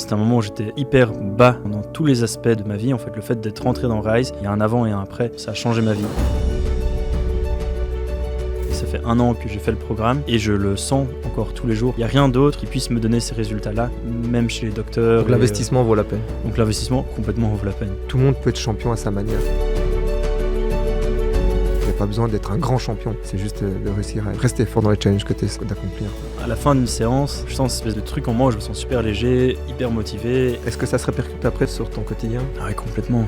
c'était un moment où j'étais hyper bas dans tous les aspects de ma vie. En fait, le fait d'être rentré dans Rise, il y a un avant et un après, ça a changé ma vie. Ça fait 1 an que j'ai fait le programme et je le sens encore tous les jours. Il n'y a rien d'autre qui puisse me donner ces résultats-là, même chez les docteurs. Donc l'investissement vaut la peine. Donc l'investissement complètement vaut la peine. Tout le monde peut être champion à sa manière. Il n'y a pas besoin d'être un grand champion, c'est juste de réussir à rester fort dans les challenges que tu essaies d'accomplir. À la fin d'une séance, je sens cette espèce de truc en moi, je me sens super léger, hyper motivé. Est-ce que ça se répercute après sur ton quotidien ? Ah ouais, complètement.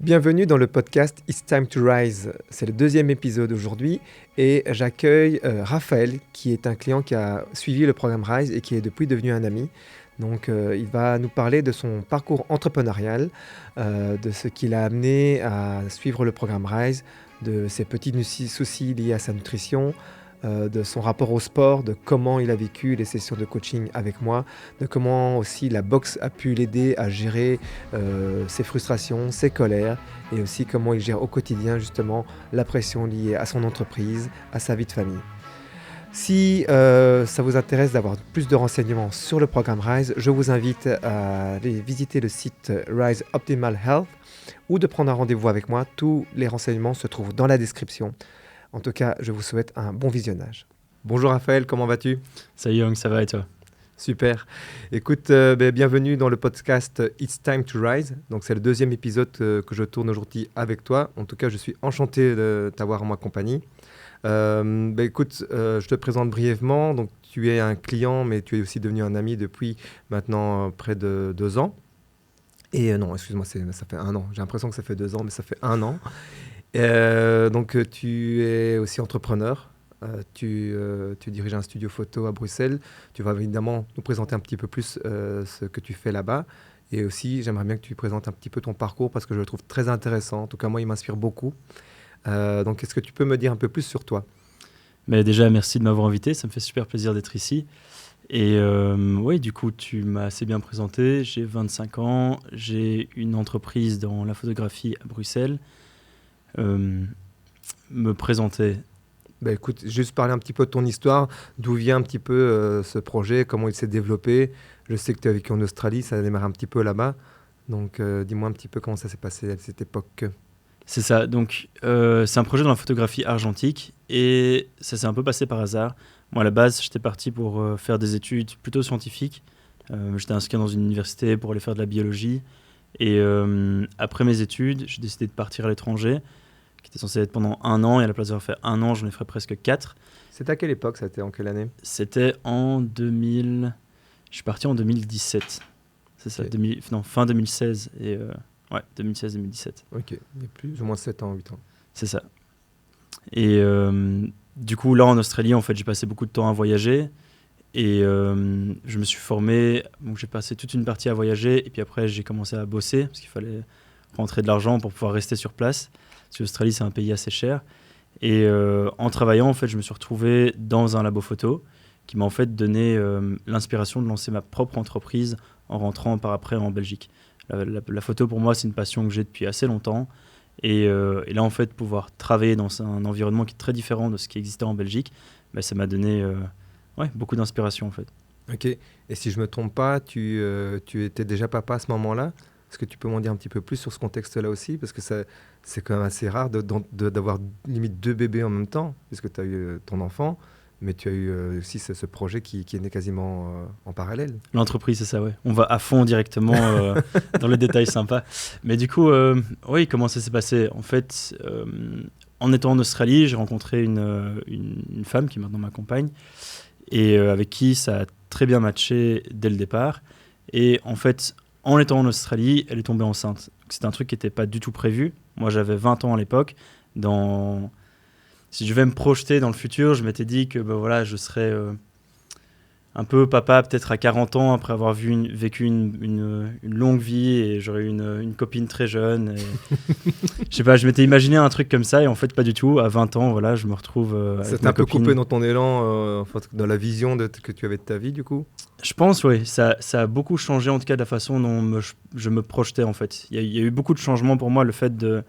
Bienvenue dans le podcast It's Time to Rise. C'est le 2e épisode aujourd'hui et j'accueille Raphaël qui est un client qui a suivi le programme Rise et qui est depuis devenu un ami. Donc il va nous parler de son parcours entrepreneurial, de ce qui l'a amené à suivre le programme Rise, de ses petits soucis liés à sa nutrition, de son rapport au sport, de comment il a vécu les sessions de coaching avec moi, de comment aussi la boxe a pu l'aider à gérer ses frustrations, ses colères, et aussi comment il gère au quotidien justement la pression liée à son entreprise, à sa vie de famille. Si ça vous intéresse d'avoir plus de renseignements sur le programme Rise, je vous invite à aller visiter le site Rise Optimal Health ou de prendre un rendez-vous avec moi. Tous les renseignements se trouvent dans la description. En tout cas, je vous souhaite un bon visionnage. Bonjour Raphaël, comment vas-tu ? Salut Young, ça va et toi ? Super. Écoute, bienvenue dans le podcast It's Time to Rise. Donc c'est le 2e épisode que je tourne aujourd'hui avec toi. En tout cas, je suis enchanté de t'avoir en ma compagnie. Écoute, je te présente brièvement. Donc tu es un client, mais tu es aussi devenu un ami depuis maintenant près de 2 ans. Et non, excuse-moi, ça fait 1 an. J'ai l'impression que ça fait 2 ans, mais ça fait 1 an. Donc tu es aussi entrepreneur, tu diriges un studio photo à Bruxelles, tu vas évidemment nous présenter un petit peu plus ce que tu fais là-bas, et aussi j'aimerais bien que tu présentes un petit peu ton parcours parce que je le trouve très intéressant, en tout cas moi il m'inspire beaucoup. Donc est-ce que tu peux me dire un peu plus sur toi ? Mais déjà merci de m'avoir invité, ça me fait super plaisir d'être ici. Et oui, du coup tu m'as assez bien présenté, j'ai 25 ans, j'ai une entreprise dans la photographie à Bruxelles. Me présenter. Écoute, juste parler un petit peu de ton histoire, d'où vient un petit peu ce projet, comment il s'est développé. Je sais que tu as vécu en Australie, ça a démarré un petit peu là-bas. Donc dis-moi un petit peu comment ça s'est passé à cette époque. C'est ça, donc c'est un projet dans la photographie argentique et ça s'est un peu passé par hasard. Moi à la base j'étais parti pour faire des études plutôt scientifiques. J'étais inscrit dans une université pour aller faire de la biologie et après mes études j'ai décidé de partir à l'étranger, qui était censé être pendant 1 an, et à la place d'avoir fait 1 an, j'en ai fait presque 4. C'était à quelle époque ? C'était en quelle année ? C'était en 2000... Je suis parti en 2017. C'est ça, Okay. Fin 2016 et... 2016-2017. Ok, il y a plus ou moins 7 ans, 8 ans. C'est ça. Et du coup, là, en Australie, en fait, j'ai passé beaucoup de temps à voyager. Et je me suis formé. Donc, j'ai passé toute une partie à voyager. Et puis après, j'ai commencé à bosser parce qu'il fallait rentrer de l'argent pour pouvoir rester sur place. Parce que l'Australie, c'est un pays assez cher. Et en travaillant, en fait, je me suis retrouvé dans un labo photo qui m'a en fait donné l'inspiration de lancer ma propre entreprise en rentrant par après en Belgique. La photo, pour moi, c'est une passion que j'ai depuis assez longtemps. Et là, en fait, pouvoir travailler dans un environnement qui est très différent de ce qui existait en Belgique, ça m'a donné beaucoup d'inspiration, en fait. Ok. Et si je ne me trompe pas, tu étais déjà papa à ce moment-là ? Est-ce que tu peux m'en dire un petit peu plus sur ce contexte-là aussi ? Parce que c'est quand même assez rare d'avoir limite 2 bébés en même temps, puisque tu as eu ton enfant, mais tu as eu aussi ce projet qui est né quasiment en parallèle. L'entreprise, c'est ça, ouais. On va à fond directement dans les détails sympas. Mais du coup, oui, comment ça s'est passé ? En fait, en étant en Australie, j'ai rencontré une femme qui maintenant m'accompagne et avec qui ça a très bien matché dès le départ. Et en fait, en étant en Australie, elle est tombée enceinte. C'était un truc qui n'était pas du tout prévu. Moi, j'avais 20 ans à l'époque. Si je vais me projeter dans le futur, je m'étais dit que je serais un peu papa peut-être à 40 ans après avoir vécu une longue vie et j'aurais eu une copine très jeune. Je sais pas, je m'étais imaginé un truc comme ça et en fait pas du tout. À 20 ans, voilà, je me retrouve avec ça t'a ma un peu copine. coupé dans ton élan, dans la vision que tu avais de ta vie du coup ? Je pense, oui. Ça a beaucoup changé en tout cas de la façon dont je me projetais en fait. Il y a eu beaucoup de changements pour moi, le fait de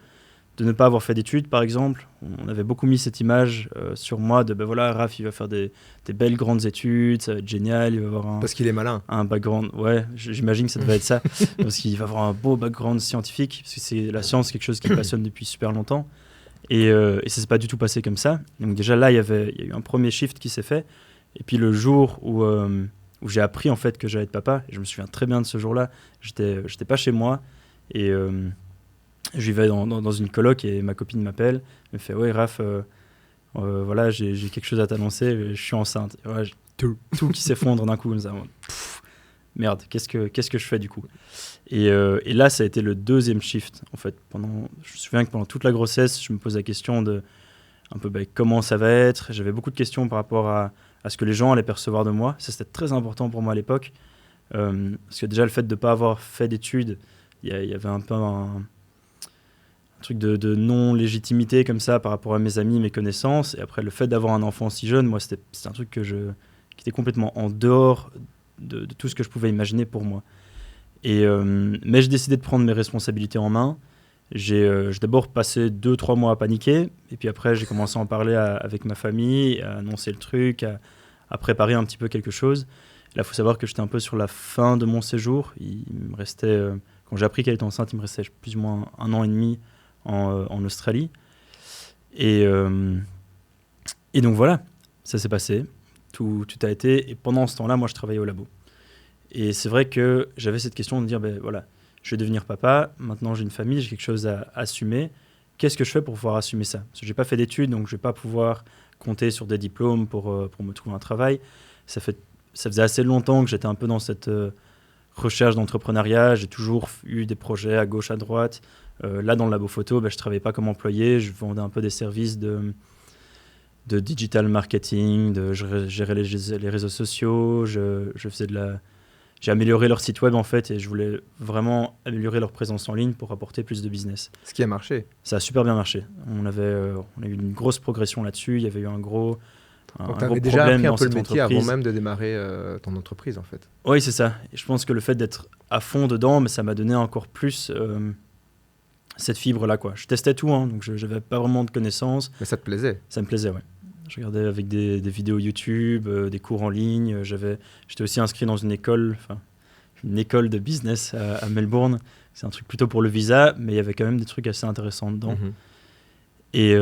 de ne pas avoir fait d'études, par exemple. On avait beaucoup mis cette image sur moi de, ben voilà, Raph, il va faire des belles grandes études, ça va être génial, il va avoir Parce qu'il est malin. un background, ouais, j'imagine que ça devait être ça, parce qu'il va avoir un beau background scientifique, parce que c'est la science, quelque chose qui me passionne depuis super longtemps. Et ça s'est pas du tout passé comme ça. Donc déjà là, il y a eu un premier shift qui s'est fait. Et puis le jour où j'ai appris en fait que j'allais être papa, et je me souviens très bien de ce jour-là, j'étais pas chez moi, et je vivais dans une coloc, et ma copine m'appelle, elle me fait ouais Raph, voilà, j'ai quelque chose à t'annoncer, je suis enceinte. Et voilà, tout qui s'effondre d'un coup, comme ça. Pff, merde, qu'est-ce que je fais du coup? Et là, ça a été le deuxième shift en fait. Je me souviens que pendant toute la grossesse, je me pose la question de un peu comment ça va être. J'avais beaucoup de questions par rapport à ce que les gens allaient percevoir de moi. Ça, c'était très important pour moi à l'époque. Parce que déjà, le fait de ne pas avoir fait d'études, il y avait un peu un truc de non-légitimité comme ça par rapport à mes amis, mes connaissances. Et après, le fait d'avoir un enfant si jeune, moi, c'était un truc qui était complètement en dehors de tout ce que je pouvais imaginer pour moi. Mais j'ai décidé de prendre mes responsabilités en main. J'ai d'abord passé 2-3 mois à paniquer, et puis après j'ai commencé à en parler avec ma famille, à annoncer le truc, à préparer un petit peu quelque chose. Là, il faut savoir que j'étais un peu sur la fin de mon séjour. Il me restait, quand j'ai appris qu'elle était enceinte, il me restait plus ou moins 1 an et demi en Australie. Et donc voilà, ça s'est passé, tout a été, et pendant ce temps-là, moi je travaillais au labo. Et c'est vrai que j'avais cette question de dire, voilà, je vais devenir papa, maintenant j'ai une famille, j'ai quelque chose à assumer. Qu'est-ce que je fais pour pouvoir assumer ça? Parce que je n'ai pas fait d'études, donc je ne vais pas pouvoir compter sur des diplômes pour me trouver un travail. Ça faisait assez longtemps que j'étais un peu dans cette recherche d'entrepreneuriat. J'ai toujours eu des projets à gauche, à droite. Là, dans le labo photo, je ne travaillais pas comme employé. Je vendais un peu des services de digital marketing, je gérais les réseaux sociaux, je faisais j'ai amélioré leur site web en fait, et je voulais vraiment améliorer leur présence en ligne pour apporter plus de business. Ce qui a marché. Ça a super bien marché. On a eu une grosse progression là-dessus. Il y avait eu un gros Donc tu avais déjà appris un peu le métier avant même de démarrer ton entreprise en fait. Oui, c'est ça. Et je pense que le fait d'être à fond dedans, mais ça m'a donné encore plus cette fibre-là, quoi. Je testais tout, hein, donc je n'avais pas vraiment de connaissances. Mais ça te plaisait? Ça me plaisait, ouais. Je regardais avec des vidéos YouTube, des cours en ligne. J'étais aussi inscrit dans une école de business à Melbourne. C'est un truc plutôt pour le visa, mais il y avait quand même des trucs assez intéressants dedans. Mm-hmm. Et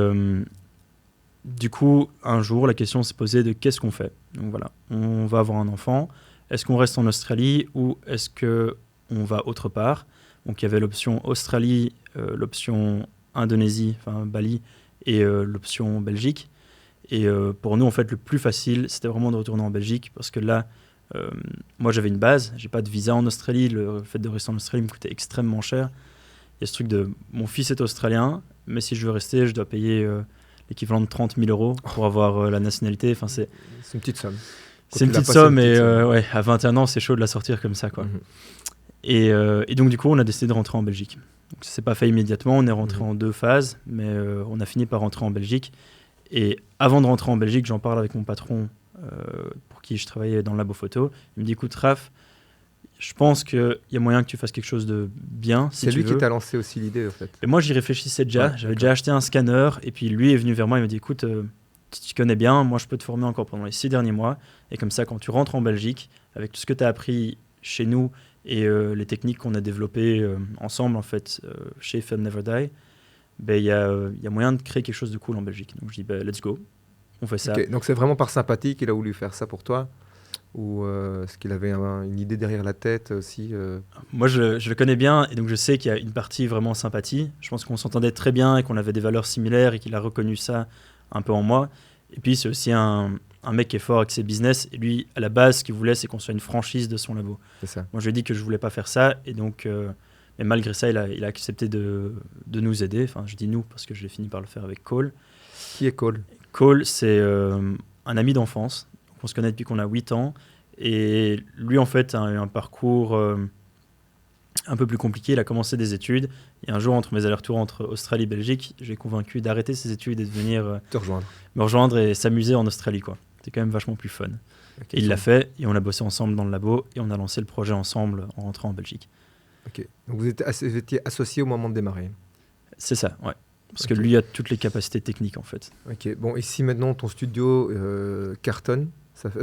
du coup, un jour, la question s'est posée de qu'est-ce qu'on fait? Donc voilà, on va avoir un enfant. Est-ce qu'on reste en Australie ou est-ce qu'on va autre part? Donc il y avait l'option Australie, l'option Indonésie, enfin Bali, et l'option Belgique. Et pour nous, en fait, le plus facile, c'était vraiment de retourner en Belgique, parce que là, moi, j'avais une base. J'ai pas de visa en Australie. Le fait de rester en Australie me coûtait extrêmement cher. Il y a ce truc de mon fils est australien, mais si je veux rester, je dois payer l'équivalent de 30 000 € pour avoir la nationalité. Enfin, c'est une petite somme. C'est une petite somme, et ouais, à 21 ans, c'est chaud de la sortir comme ça, quoi. Mm-hmm. Et donc, du coup, on a décidé de rentrer en Belgique. Donc, ça s'est pas fait immédiatement. On est rentré en 2 phases, mais on a fini par rentrer en Belgique. Et avant de rentrer en Belgique, j'en parle avec mon patron pour qui je travaillais dans le labo photo. Il me dit, écoute Raph, je pense qu'il y a moyen que tu fasses quelque chose de bien. Si c'est lui qui t'a lancé aussi l'idée, en fait. Et moi, j'y réfléchissais déjà. Ouais, j'avais déjà acheté un scanner, et puis lui est venu vers moi, il m'a dit, écoute, tu connais bien, moi je peux te former encore pendant les 6 derniers mois. Et comme ça, quand tu rentres en Belgique, avec tout ce que tu as appris chez nous et les techniques qu'on a développées ensemble, en fait, chez Film Never Die, il y a moyen de créer quelque chose de cool en Belgique. Donc je dis, let's go, on fait ça. Okay, donc c'est vraiment par sympathie qu'il a voulu faire ça pour toi? Ou est-ce qu'il avait une idée derrière la tête aussi Moi, je le connais bien, et donc je sais qu'il y a une partie vraiment sympathie. Je pense qu'on s'entendait très bien et qu'on avait des valeurs similaires, et qu'il a reconnu ça un peu en moi. Et puis c'est aussi un mec qui est fort avec ses business, et lui, à la base, ce qu'il voulait, c'est qu'on soit une franchise de son labo. C'est ça. Moi, je lui ai dit que je voulais pas faire ça, et donc... mais malgré ça, il a accepté de nous aider. Enfin, je dis nous parce que j'ai fini par le faire avec Cole. Qui est Cole? Cole, c'est un ami d'enfance. On se connaît depuis qu'on a 8 ans. Et lui, en fait, a eu un parcours un peu plus compliqué. Il a commencé des études. Et un jour, entre mes allers-retours entre Australie et Belgique, j'ai convaincu d'arrêter ses études et de venir me rejoindre et s'amuser en Australie, quoi. C'était quand même vachement plus fun. Okay, et il l'a fait, et on a bossé ensemble dans le labo, et on a lancé le projet ensemble en rentrant en Belgique. Ok, donc vous étiez associés au moment de démarrer? C'est ça, ouais. Parce que lui a toutes les capacités techniques, en fait. Ok, bon, ici maintenant, ton studio cartonne.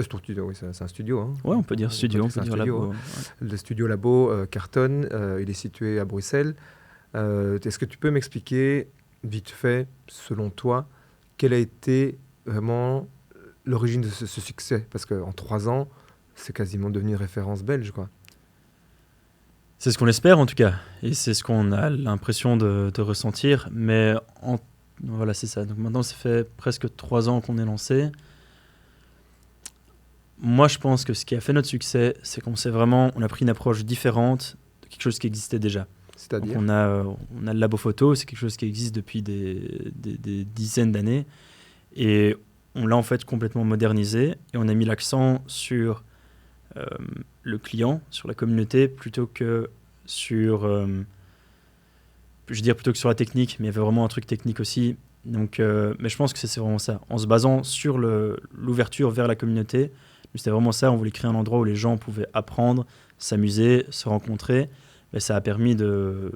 Ton studio, oui, c'est un studio. Hein. Ouais, on peut dire studio, on peut dire labo. Hein. Le studio labo cartonne, il est situé à Bruxelles. Est-ce que tu peux m'expliquer, vite fait, selon toi, quelle a été vraiment l'origine de ce succès? Parce qu'en 3 ans, c'est quasiment devenu une référence belge, quoi. C'est ce qu'on espère, en tout cas. Et c'est ce qu'on a l'impression de ressentir. Mais voilà, c'est ça. Donc maintenant, ça fait presque 3 ans qu'on est lancé. Moi, je pense que ce qui a fait notre succès, c'est qu'on on a pris une approche différente de quelque chose qui existait déjà. C'est-à-dire on a le labo photo, c'est quelque chose qui existe depuis des dizaines d'années. Et on l'a en fait complètement modernisé. Et on a mis l'accent sur le client, sur la communauté, plutôt que sur la technique, mais il y avait vraiment un truc technique aussi. Donc, mais je pense que c'est vraiment ça. En se basant sur l'ouverture vers la communauté, c'était vraiment ça. On voulait créer un endroit où les gens pouvaient apprendre, s'amuser, se rencontrer. Mais ça a permis de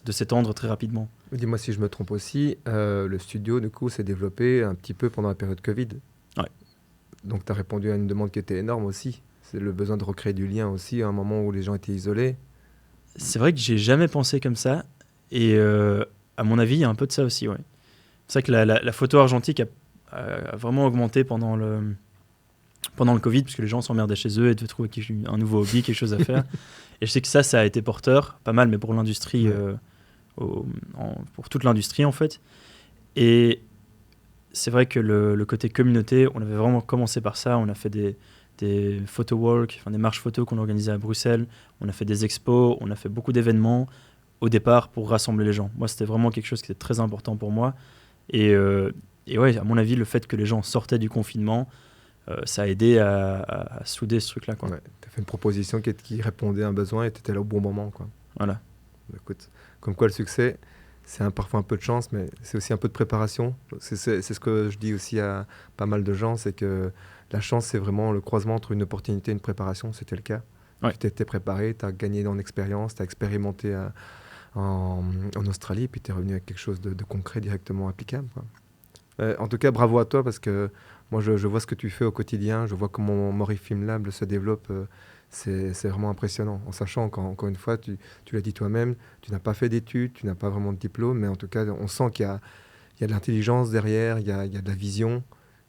s'étendre très rapidement. Dis-moi si je me trompe aussi, le studio, du coup, s'est développé un petit peu pendant la période Covid. Ouais. Donc, tu as répondu à une demande qui était énorme aussi. C'est le besoin de recréer du lien aussi à un moment où les gens étaient isolés. C'est vrai que j'ai jamais pensé comme ça. Et à mon avis, il y a un peu de ça aussi. Ouais. C'est vrai que la photo argentique a vraiment augmenté pendant le Covid, parce que les gens s'emmerdaient chez eux et devaient trouver un nouveau hobby, quelque chose à faire. Et je sais que ça a été porteur, pas mal, mais pour l'industrie, pour toute l'industrie en fait. Et c'est vrai que le côté communauté, on avait vraiment commencé par ça. On a fait des photo walks, enfin des marches photos qu'on organisait à Bruxelles. On a fait des expos, on a fait beaucoup d'événements au départ pour rassembler les gens. Moi, c'était vraiment quelque chose qui était très important pour moi. Et ouais, à mon avis, le fait que les gens sortaient du confinement, ça a aidé à souder ce truc-là. Ouais, tu as fait une proposition qui répondait à un besoin et tu étais là au bon moment, quoi. Voilà. Écoute, comme quoi le succès, c'est parfois un peu de chance, mais c'est aussi un peu de préparation. C'est ce que je dis aussi à pas mal de gens, c'est que la chance, c'est vraiment le croisement entre une opportunité et une préparation. C'était le cas. Ouais. Tu t'étais préparé, tu as gagné en expérience, tu as expérimenté en Australie, puis tu es revenu avec quelque chose de concret, directement applicable, quoi. En tout cas, bravo à toi, parce que moi, je vois ce que tu fais au quotidien, je vois comment Morifilm Lab se développe. C'est vraiment impressionnant, en sachant qu'encore une fois, tu l'as dit toi-même, tu n'as pas fait d'études, tu n'as pas vraiment de diplôme, mais en tout cas, on sent qu'il y a de l'intelligence derrière, il y a de la vision,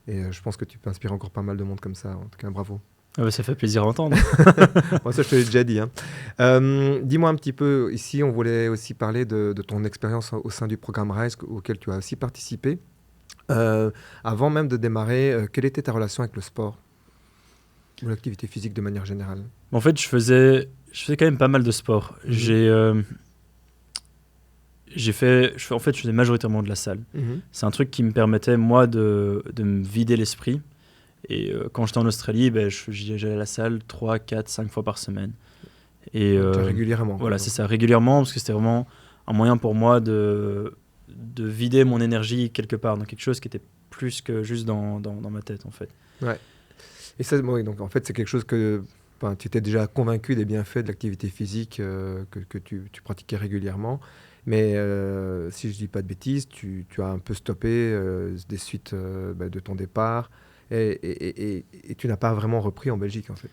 et je pense que tu peux inspirer encore pas mal de monde comme ça. En tout cas, bravo. Ah bah, ça fait plaisir à entendre. Moi, ça, je te l'ai déjà dit. Hein. Dis-moi un petit peu, ici, on voulait aussi parler de ton expérience au sein du programme RISE, auquel tu as aussi participé. Avant même de démarrer, quelle était ta relation avec le sport ou l'activité physique de manière générale? En fait, je faisais quand même pas mal de sport. Mmh. Je faisais majoritairement de la salle. Mmh. C'est un truc qui me permettait, moi, de me vider l'esprit. Et quand j'étais en Australie, j'allais à la salle 3, 4, 5 fois par semaine. Et, régulièrement. Voilà, c'est ça, régulièrement, parce que c'était vraiment un moyen pour moi de vider mon énergie quelque part, dans quelque chose qui était plus que juste dans ma tête, en fait. Ouais. Et ça, oui, donc en fait, c'est quelque chose que tu étais déjà convaincu des bienfaits de l'activité physique que tu pratiquais régulièrement. Mais si je dis pas de bêtises, tu as un peu stoppé des suites de ton départ et tu n'as pas vraiment repris en Belgique, en fait.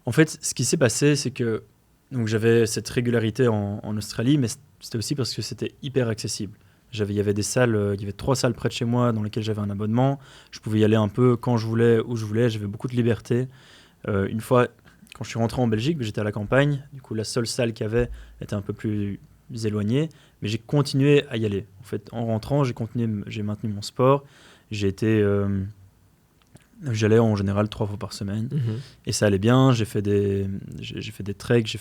En fait, ce qui s'est passé, c'est que donc, j'avais cette régularité en Australie, mais c'était aussi parce que c'était hyper accessible. Il y avait des salles, il y avait 3 salles près de chez moi dans lesquelles j'avais un abonnement. Je pouvais y aller un peu quand je voulais, où je voulais. J'avais beaucoup de liberté. Une fois, quand je suis rentré en Belgique, j'étais à la campagne. Du coup, la seule salle qu'il y avait était un peu plus éloignée. Mais j'ai continué à y aller. En fait, en rentrant, j'ai maintenu mon sport. J'allais en général 3 fois par semaine. Et ça allait bien. J'ai fait des treks. J'ai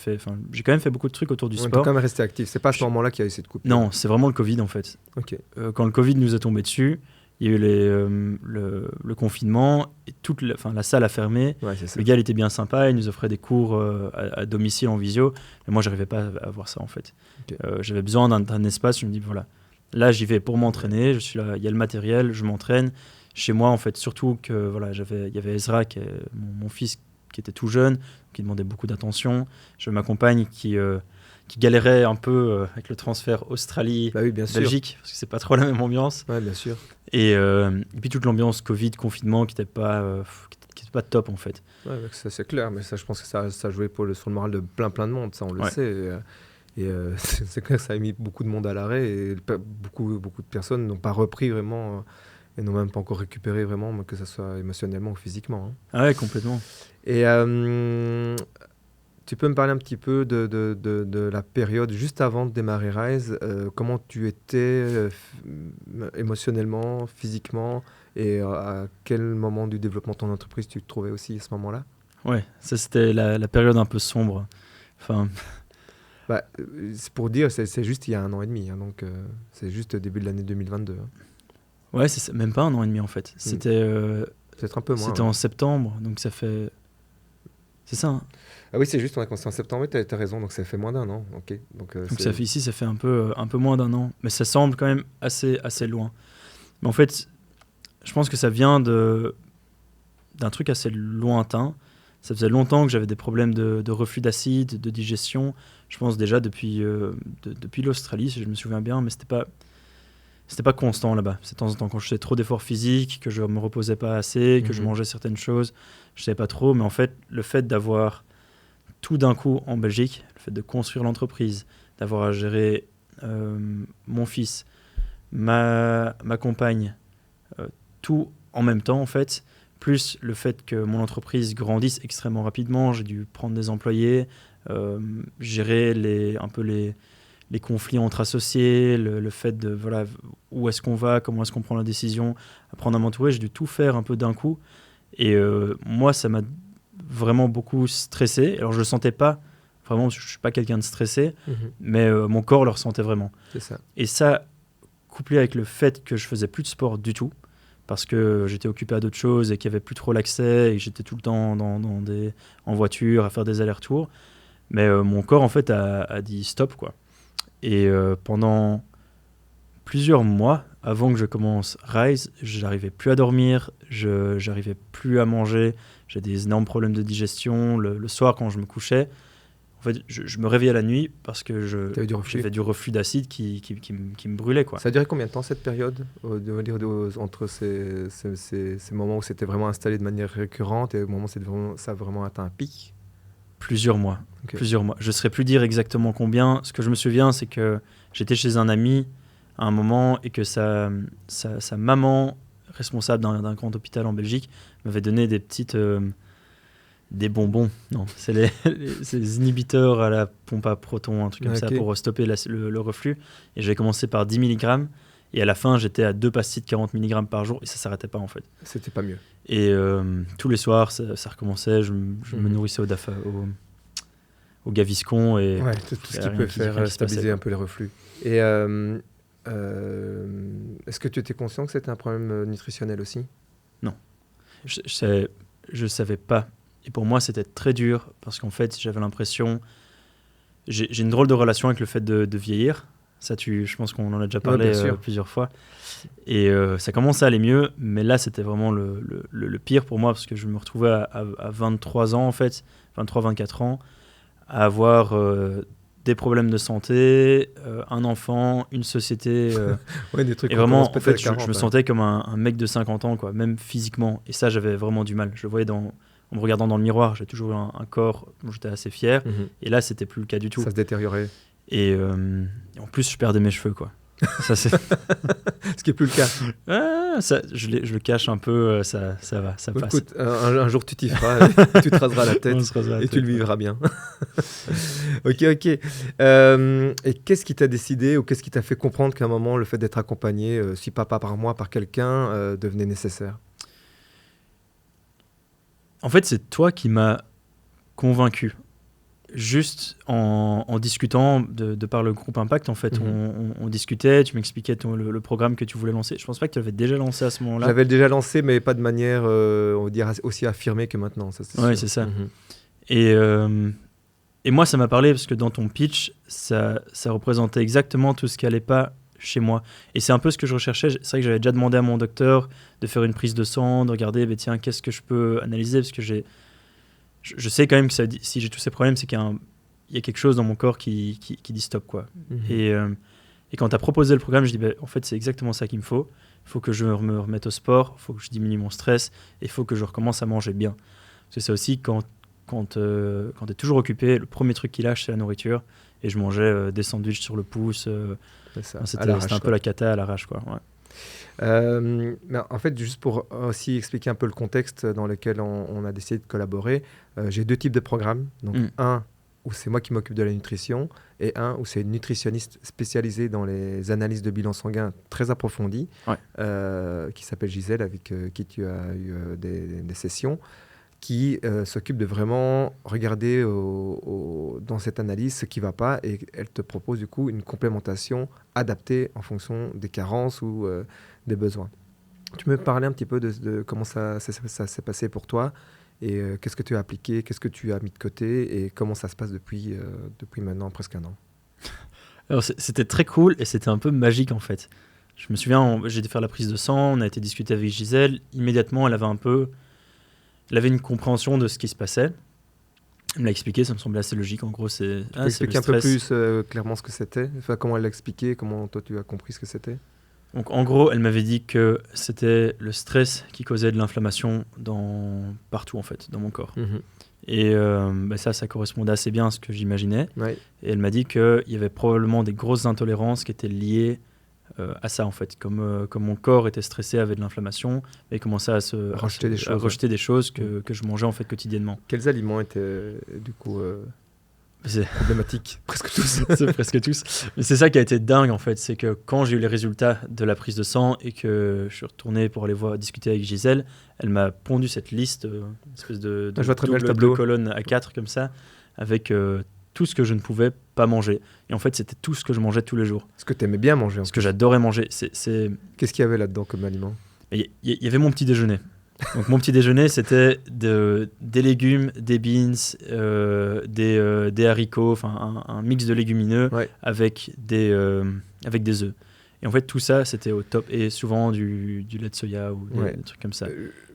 quand même fait beaucoup de trucs autour du sport. Tu es quand même resté actif. C'est pas à ce moment-là qu'il y a eu cette coupe. Non, c'est vraiment le Covid en fait. Okay. Quand le Covid nous est tombé dessus, il y a eu le confinement et la salle a fermé. Ouais, c'est ça. Le gars il était bien sympa, il nous offrait des cours à domicile en visio. Mais moi, j'arrivais pas à voir ça en fait. Okay. J'avais besoin d'un espace. Je me dis voilà, là j'y vais pour m'entraîner. Je suis là, il y a le matériel, je m'entraîne. Chez moi en fait, surtout que voilà, il y avait Ezra, qui est mon fils, était tout jeune, qui demandait beaucoup d'attention. J'avais ma compagne qui galérait un peu avec le transfert Bah oui, bien sûr. Australie-Belgique, parce que c'est pas trop la même ambiance. Ouais, bien sûr. Et puis toute l'ambiance Covid, confinement, qui était pas top en fait. Ouais, ça c'est clair, mais ça, je pense que ça jouait sur le moral de plein de monde, ça on le Ouais. sait. C'est clair que ça a mis beaucoup de monde à l'arrêt et beaucoup de personnes n'ont pas repris vraiment et n'ont même pas encore récupéré vraiment, que ce soit émotionnellement ou physiquement. Hein. Ah ouais, complètement. Et tu peux me parler un petit peu de la période juste avant de démarrer Rise, comment tu étais émotionnellement, physiquement, et à quel moment du développement de ton entreprise tu te trouvais aussi à ce moment-là? Ouais, ça c'était la période un peu sombre. Enfin, Bah, c'est pour dire, c'est juste il y a 1 an et demi, hein, donc c'est juste début de l'année 2022. Hein. ouais, c'est même pas 1 an et demi en fait. Peut-être un peu moins. C'était Ouais. en septembre, donc ça fait. C'est ça. Hein. Ah oui, c'est juste, on a commencé en septembre, oui, t'as raison, donc ça fait moins d'1 an. Ok. Donc, Donc ça fait ici, ça fait un peu moins d'1 an, mais ça semble quand même assez loin. Mais en fait, je pense que ça vient d'un truc assez lointain. Ça faisait longtemps que j'avais des problèmes de reflux d'acide, de digestion. Je pense déjà depuis l'Australie, si je me souviens bien, mais c'était pas constant là-bas. C'est de temps en temps quand je faisais trop d'efforts physiques, que je me reposais pas assez, que je mangeais certaines choses, je savais pas trop. Mais en fait, le fait d'avoir tout d'un coup en Belgique, le fait de construire l'entreprise, d'avoir à gérer mon fils, ma compagne, tout en même temps en fait, plus le fait que mon entreprise grandisse extrêmement rapidement, j'ai dû prendre des employés, gérer les conflits entre associés, le fait de voilà, où est-ce qu'on va, comment est-ce qu'on prend la décision, apprendre à m'entourer, j'ai dû tout faire un peu d'un coup. Et moi, ça m'a vraiment beaucoup stressé. Alors, je le sentais pas, vraiment, je suis pas quelqu'un de stressé, mais mon corps le ressentait vraiment. C'est ça. Et ça, couplé avec le fait que je faisais plus de sport du tout, parce que j'étais occupé à d'autres choses et qu'il n'y avait plus trop l'accès et que j'étais tout le temps en voiture à faire des allers-retours, mais mon corps, en fait, a dit stop, quoi. Et pendant plusieurs mois, avant que je commence Rise, j'arrivais plus à dormir, j'arrivais plus à manger, j'ai des énormes problèmes de digestion. Le soir, quand je me couchais, en fait, je me réveillais la nuit parce que j'avais du reflux d'acide qui me brûlait, quoi. Ça a duré combien de temps cette période entre ces moments où c'était vraiment installé de manière récurrente et au moment où ça a vraiment atteint un pic? Plusieurs mois. Okay. Plusieurs mois. Je ne saurais plus dire exactement combien. Ce que je me souviens, c'est que j'étais chez un ami à un moment et que sa maman, responsable d'un grand hôpital en Belgique, m'avait donné des bonbons. Non, c'est les inhibiteurs à la pompe à protons, un truc comme ça, pour stopper le reflus. Et j'avais commencé par 10 mg. Et à la fin, j'étais à 2 pastilles de 40 mg par jour et ça ne s'arrêtait pas en fait. C'était pas mieux. Et tous les soirs, ça recommençait. Je me nourrissais au Gaviscon. Et ouais, tout ce qui peut faire stabiliser un peu les reflux. Et est-ce que tu étais conscient que c'était un problème nutritionnel aussi? Non. Je savais pas. Et pour moi, c'était très dur parce qu'en fait, j'avais l'impression... J'ai une drôle de relation avec le fait de vieillir. Ça, je pense qu'on en a déjà parlé plusieurs fois. Et ça commençait à aller mieux, mais là, c'était vraiment le pire pour moi parce que je me retrouvais à 23 ans, en fait, 23-24 ans, à avoir des problèmes de santé, un enfant, une société. Ouais, des trucs et vraiment, en fait, je me sentais comme un mec de 50 ans, quoi, même physiquement. Et ça, j'avais vraiment du mal. Je le voyais en me regardant dans le miroir. J'ai toujours eu un corps dont j'étais assez fier. Et là, c'était plus le cas du tout. Ça se détériorait. Et en plus, je perdais mes cheveux, quoi. Ça, c'est... Ce qui n'est plus le cas. Je le cache un peu, ça va, ça passe. Écoute, un jour, tu t'y feras, tu te raseras la tête et tu le vivras bien. Ok. Et qu'est-ce qui t'a décidé ou qu'est-ce qui t'a fait comprendre qu'à un moment, le fait d'être accompagné, si pas par moi, par quelqu'un, devenait nécessaire? En fait, c'est toi qui m'as convaincu. Juste en discutant de par le groupe Impact, en fait, on discutait, tu m'expliquais le programme que tu voulais lancer. Je pense pas que tu l'avais déjà lancé à ce moment-là. J'avais déjà lancé, mais pas de manière, on va dire, aussi affirmée que maintenant. Oui, c'est ça. Et moi, ça m'a parlé parce que dans ton pitch, ça représentait exactement tout ce qui allait pas chez moi. Et c'est un peu ce que je recherchais. C'est vrai que j'avais déjà demandé à mon docteur de faire une prise de sang, de regarder, tiens, qu'est-ce que je peux analyser, parce que j'ai je sais quand même que si j'ai tous ces problèmes, c'est qu'il y a quelque chose dans mon corps qui dit stop, quoi. Et quand tu as proposé le programme, je dis, en fait, c'est exactement ça qu'il me faut. Il faut que je me remette au sport, il faut que je diminue mon stress, et il faut que je recommence à manger bien. Parce que c'est aussi quand tu es toujours occupé, le premier truc qui lâche, c'est la nourriture. Et je mangeais des sandwichs sur le pouce. C'était un peu la cata à l'arrache, quoi. Ouais. Mais en fait, juste pour aussi expliquer un peu le contexte dans lequel on a décidé de collaborer, j'ai 2 types de programmes. Donc, un où c'est moi qui m'occupe de la nutrition et un où c'est une nutritionniste spécialisée dans les analyses de bilan sanguin très approfondies, qui s'appelle Gisèle, avec qui tu as eu des sessions, qui s'occupe de vraiment regarder dans cette analyse ce qui ne va pas, et elle te propose du coup une complémentation adaptée en fonction des carences ou des besoins. Tu peux me parler un petit peu de comment ça s'est passé pour toi, et qu'est-ce que tu as appliqué, qu'est-ce que tu as mis de côté, et comment ça se passe depuis maintenant presque 1 an? Alors c'était très cool et c'était un peu magique en fait. Je me souviens, j'ai été faire la prise de sang, on a été discuter avec Gisèle. Immédiatement, elle avait une compréhension de ce qui se passait. Elle me l'a expliqué, ça me semblait assez logique. En gros, tu peux expliquer un peu plus clairement ce que c'était, enfin, comment elle l'a expliqué, comment toi tu as compris ce que c'était? Donc, en gros, elle m'avait dit que c'était le stress qui causait de l'inflammation partout, en fait, dans mon corps. Et ça correspondait assez bien à ce que j'imaginais. Ouais. Et elle m'a dit qu'il y avait probablement des grosses intolérances qui étaient liées à ça, en fait. Comme mon corps était stressé, avait de l'inflammation, et commençait à rejeter des choses que je mangeais, en fait, quotidiennement. Quels aliments étaient, du coup... C'est problématique, presque tous. C'est presque tous. Mais c'est ça qui a été dingue en fait, c'est que quand j'ai eu les résultats de la prise de sang et que je suis retourné pour aller discuter avec Gisèle, elle m'a pondu cette liste, une espèce de double colonne A4 comme ça, avec tout ce que je ne pouvais pas manger. Et en fait, c'était tout ce que je mangeais tous les jours. Ce que tu aimais bien manger. Ce que j'adorais manger. Qu'est-ce qu'il y avait là-dedans comme aliment? Il y avait mon petit déjeuner. Donc mon petit déjeuner, c'était des légumes, des beans, des haricots, enfin un mix de légumineux avec des œufs. Et en fait, tout ça, c'était au top. Et souvent du lait de soya ou des trucs comme ça.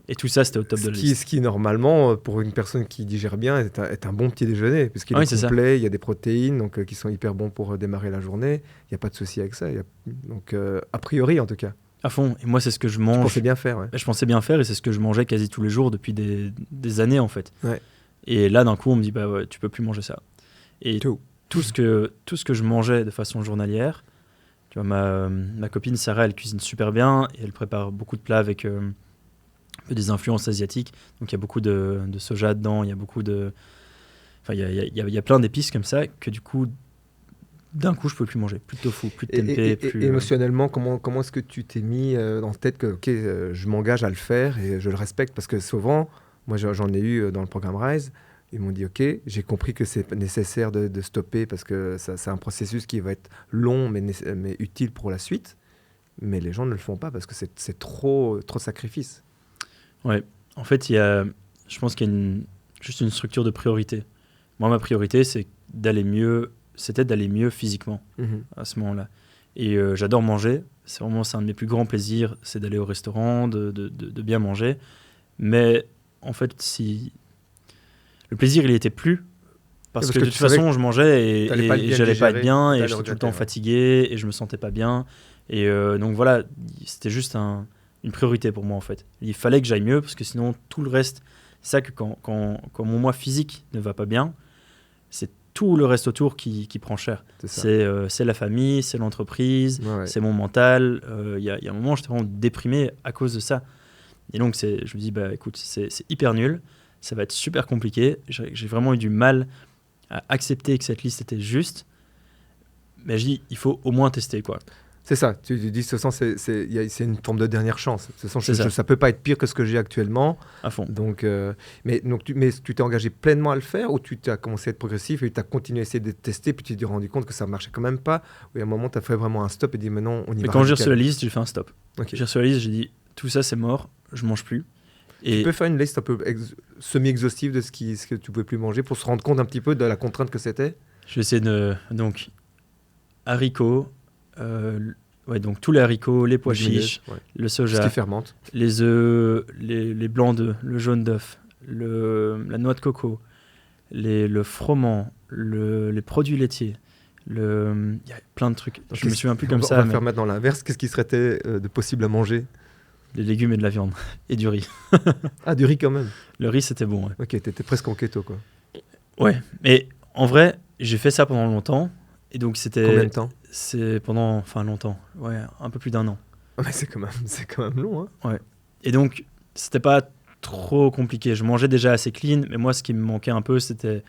Et tout ça, c'était au top de la liste. Ce qui, normalement, pour une personne qui digère bien, est un bon petit déjeuner. Parce qu'il est complet, il y a des protéines donc, qui sont hyper bons pour démarrer la journée. Il n'y a pas de souci avec ça. Donc, a priori, en tout cas. À fond. Et moi, c'est ce que je mange. Je pensais bien faire, ouais. Je pensais bien faire et c'est ce que je mangeais quasi tous les jours depuis des années, en fait. Ouais. Et là, d'un coup, on me dit, tu peux plus manger ça. Et tout ce que je mangeais de façon journalière, tu vois, ma copine Sarah, elle cuisine super bien et elle prépare beaucoup de plats avec des influences asiatiques. Donc, il y a beaucoup de soja dedans, il y a beaucoup de... Enfin, il y a plein d'épices comme ça que du coup... D'un coup, je ne peux plus manger, plus de tofu, plus de tempeh. Et émotionnellement, comment est-ce que tu t'es mis dans la tête que je m'engage à le faire et je le respecte? Parce que souvent, moi j'en ai eu dans le programme Rise, ils m'ont dit ok, j'ai compris que c'est nécessaire de stopper parce que c'est un processus qui va être long mais utile pour la suite. Mais les gens ne le font pas parce que c'est trop de sacrifice. Ouais, en fait, je pense qu'il y a juste une structure de priorité. Moi, ma priorité, c'était d'aller mieux physiquement à ce moment-là. Et j'adore manger. C'est un de mes plus grands plaisirs, c'est d'aller au restaurant, de bien manger. Mais en fait, si le plaisir, il était plus parce que de toute façon, je mangeais et j'allais pas être bien et j'étais tout le temps fatigué et je me sentais pas bien. Et donc voilà, c'était juste une priorité pour moi en fait. Il fallait que j'aille mieux parce que sinon tout le reste, c'est ça que quand mon moi physique ne va pas bien, c'est tout le reste autour qui prend cher. C'est la famille, c'est l'entreprise, c'est mon mental. Il y a un moment, j'étais vraiment déprimé à cause de ça. Et donc, je me dis, écoute, c'est hyper nul, ça va être super compliqué. J'ai vraiment eu du mal à accepter que cette liste était juste. Mais je dis, il faut au moins tester, quoi. C'est ça, tu dis, de toute façon, c'est une forme de dernière chance. De toute façon, ça peut pas être pire que ce que j'ai actuellement. À fond. Donc, mais tu t'es engagé pleinement à le faire ou tu as commencé à être progressif et tu as continué à essayer de tester puis tu t'es rendu compte que ça marchait quand même pas? Ou à un moment, tu as fait vraiment un stop et dit, maintenant, on y va. Mais quand j'ai reçu la liste, j'ai fait un stop. Okay. J'ai reçu la liste, j'ai dit, tout ça, c'est mort, je mange plus. Et tu peux faire une liste un peu semi-exhaustive de ce que tu pouvais plus manger pour se rendre compte un petit peu de la contrainte que c'était? Je vais essayer donc, haricots, donc tous les haricots, les pois chiches, le soja, ce qui fermente, les œufs, les blancs d'œufs, le jaune d'œuf, la noix de coco, le froment, les produits laitiers. Il y a plein de trucs. Donc, Je me souviens plus comme on ça. va Mais faire maintenant l'inverse. Qu'est-ce qui serait de possible à manger? des légumes et de la viande. Et du riz. Ah, du riz quand même. Le riz, c'était bon. Ouais. Ok, t'étais presque en keto, quoi. Ouais. Mais en vrai, j'ai fait ça pendant longtemps. Et donc, Combien de temps? c'est pendant. Enfin, longtemps. Ouais, un peu plus d'1 an. Mais c'est quand même long, hein. Ouais. Et donc, c'était pas trop compliqué. Je mangeais déjà assez clean. Mais moi, ce qui me manquait un peu, c'était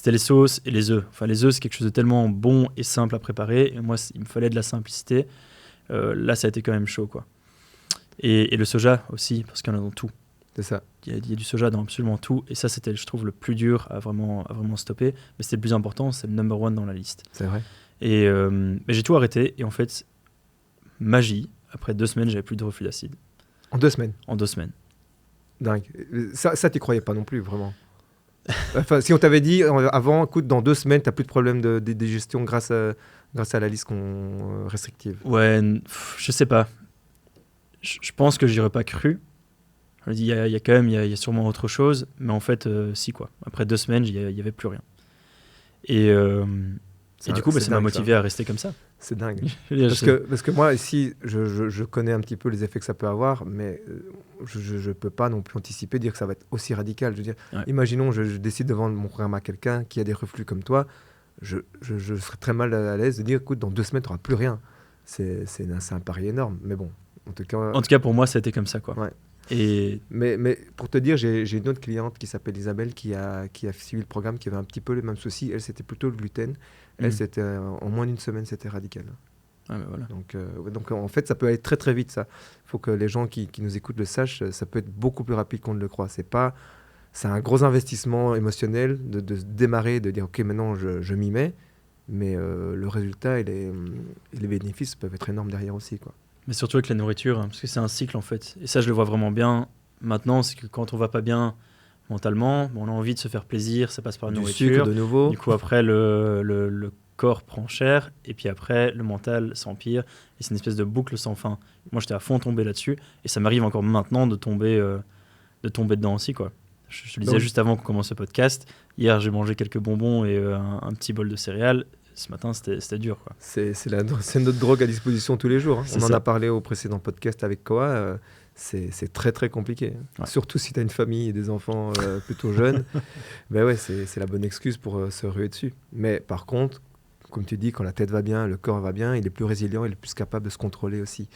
les sauces et les œufs. Enfin, les œufs, c'est quelque chose de tellement bon et simple à préparer. Et moi, il me fallait de la simplicité. Là, ça a été quand même chaud, quoi. Et le soja aussi, parce qu'il y en a dans tout. C'est ça. Il y a du soja dans absolument tout. Et ça, c'était, je trouve, le plus dur à vraiment stopper. Mais c'était le plus important, c'est le number one dans la liste. C'est vrai. Et mais j'ai tout arrêté. Et en fait, magie, après 2 semaines, j'avais plus de reflux d'acide. En 2 semaines. En 2 semaines. Dingue. Ça t'y croyais pas non plus, vraiment. Enfin, si on t'avait dit avant, écoute, dans 2 semaines, t'as plus de problème de digestion grâce à la liste restrictive. Ouais, je sais pas. Je pense que j'y aurais pas cru. Je me dis, il y a quand même, il y a sûrement autre chose. Mais en fait, si, quoi. Après 2 semaines, il y avait plus rien. Et du coup, ça m'a motivé à rester comme ça. C'est dingue. Parce que moi, ici, je connais un petit peu les effets que ça peut avoir, mais je peux pas non plus anticiper, dire que ça va être aussi radical. Je veux dire, imaginons, je décide de vendre mon programme à quelqu'un qui a des reflux comme toi, je serais très mal à l'aise de dire, écoute, dans 2 semaines, tu n'auras plus rien. C'est un pari énorme, mais bon. En tout cas, pour moi, ça a été comme ça, quoi. Ouais. Et... Mais pour te dire, j'ai une autre cliente qui s'appelle Isabelle qui a suivi le programme, qui avait un petit peu le même souci. Elle, c'était plutôt le gluten. Elle, c'était en moins d'1 semaine, c'était radical. Ah, voilà. Donc, en fait, ça peut aller très très vite, ça. Il faut que les gens qui nous écoutent le sachent. Ça peut être beaucoup plus rapide qu'on ne le croit. C'est un gros investissement émotionnel de se démarrer, de dire, OK, maintenant, je m'y mets. Mais le résultat et les bénéfices peuvent être énormes derrière aussi, quoi. Mais surtout avec la nourriture, parce que c'est un cycle en fait. Et ça, je le vois vraiment bien maintenant, c'est que quand on va pas bien mentalement, on a envie de se faire plaisir, ça passe par la nourriture. Sucre de nouveau. Du coup, après, le corps prend cher, et puis après, le mental s'empire, et c'est une espèce de boucle sans fin. Moi, j'étais à fond tombé là-dessus, et ça m'arrive encore maintenant de tomber dedans aussi, quoi. Je te le disais juste avant qu'on commence ce podcast, hier, j'ai mangé quelques bonbons et un petit bol de céréales. Ce matin, c'était dur, quoi. C'est notre drogue à disposition tous les jours. Hein. On en a parlé au précédent podcast avec Koa. C'est très, très compliqué. Ouais. Surtout si tu as une famille et des enfants plutôt jeunes. Ben ouais, c'est la bonne excuse pour se ruer dessus. Mais par contre, comme tu dis, quand la tête va bien, le corps va bien, il est plus résilient, il est plus capable de se contrôler aussi.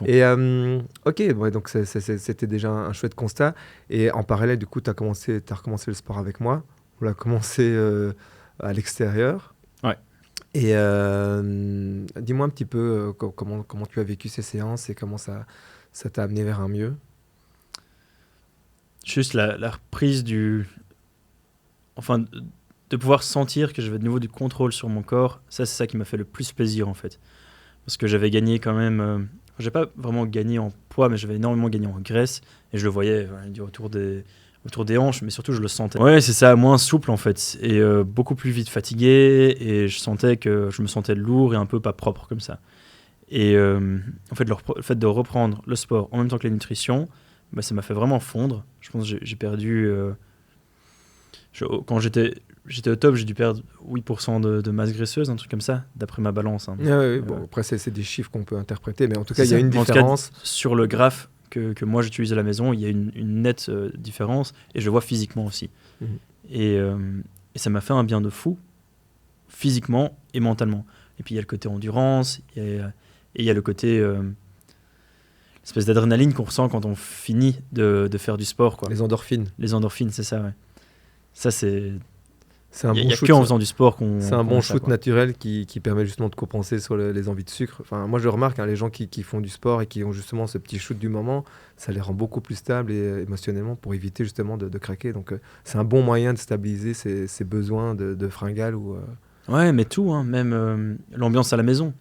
Et ok, ouais, donc c'était déjà un chouette constat. Et en parallèle, du coup, tu as recommencé le sport avec moi. On l'a commencé à l'extérieur. Ouais. Et dis-moi un petit peu comment tu as vécu ces séances et comment ça t'a amené vers un mieux. Juste la reprise de pouvoir sentir que j'avais de nouveau du contrôle sur mon corps, c'est ça qui m'a fait le plus plaisir en fait. Parce que j'avais gagné quand même, j'ai pas vraiment gagné en poids, mais j'avais énormément gagné en graisse, et je le voyais autour des hanches, mais surtout je le sentais. Ouais, c'est ça, moins souple en fait, et beaucoup plus vite fatigué, et je me sentais lourd et un peu pas propre comme ça. Et en fait, le fait de reprendre le sport en même temps que la nutrition, ça m'a fait vraiment fondre. Je pense que j'ai perdu... quand j'étais au top, j'ai dû perdre 8% de masse graisseuse, un truc comme ça, d'après ma balance. Hein. Oui. Bon, après, c'est des chiffres qu'on peut interpréter, mais en tout cas, il y a une différence. En tout cas, sur le graphe que moi j'utilise à la maison, il y a une nette différence, et je le vois physiquement aussi. Mmh. Et ça m'a fait un bien de fou, physiquement et mentalement. Et puis il y a le côté endurance, et il y a le côté espèce d'adrénaline qu'on ressent quand on finit de faire du sport, quoi. Les endorphines, c'est ça, ouais. Ça, c'est un bon shoot. En faisant du sport qu'on... C'est un bon shoot naturel qui permet justement de compenser sur les envies de sucre. Enfin, moi, je remarque, les gens qui font du sport et qui ont justement ce petit shoot du moment, ça les rend beaucoup plus stables et émotionnellement pour éviter justement de craquer. Donc, c'est un bon moyen de stabiliser ses besoins de fringales ou... Ouais, mais tout, hein, même l'ambiance à la maison.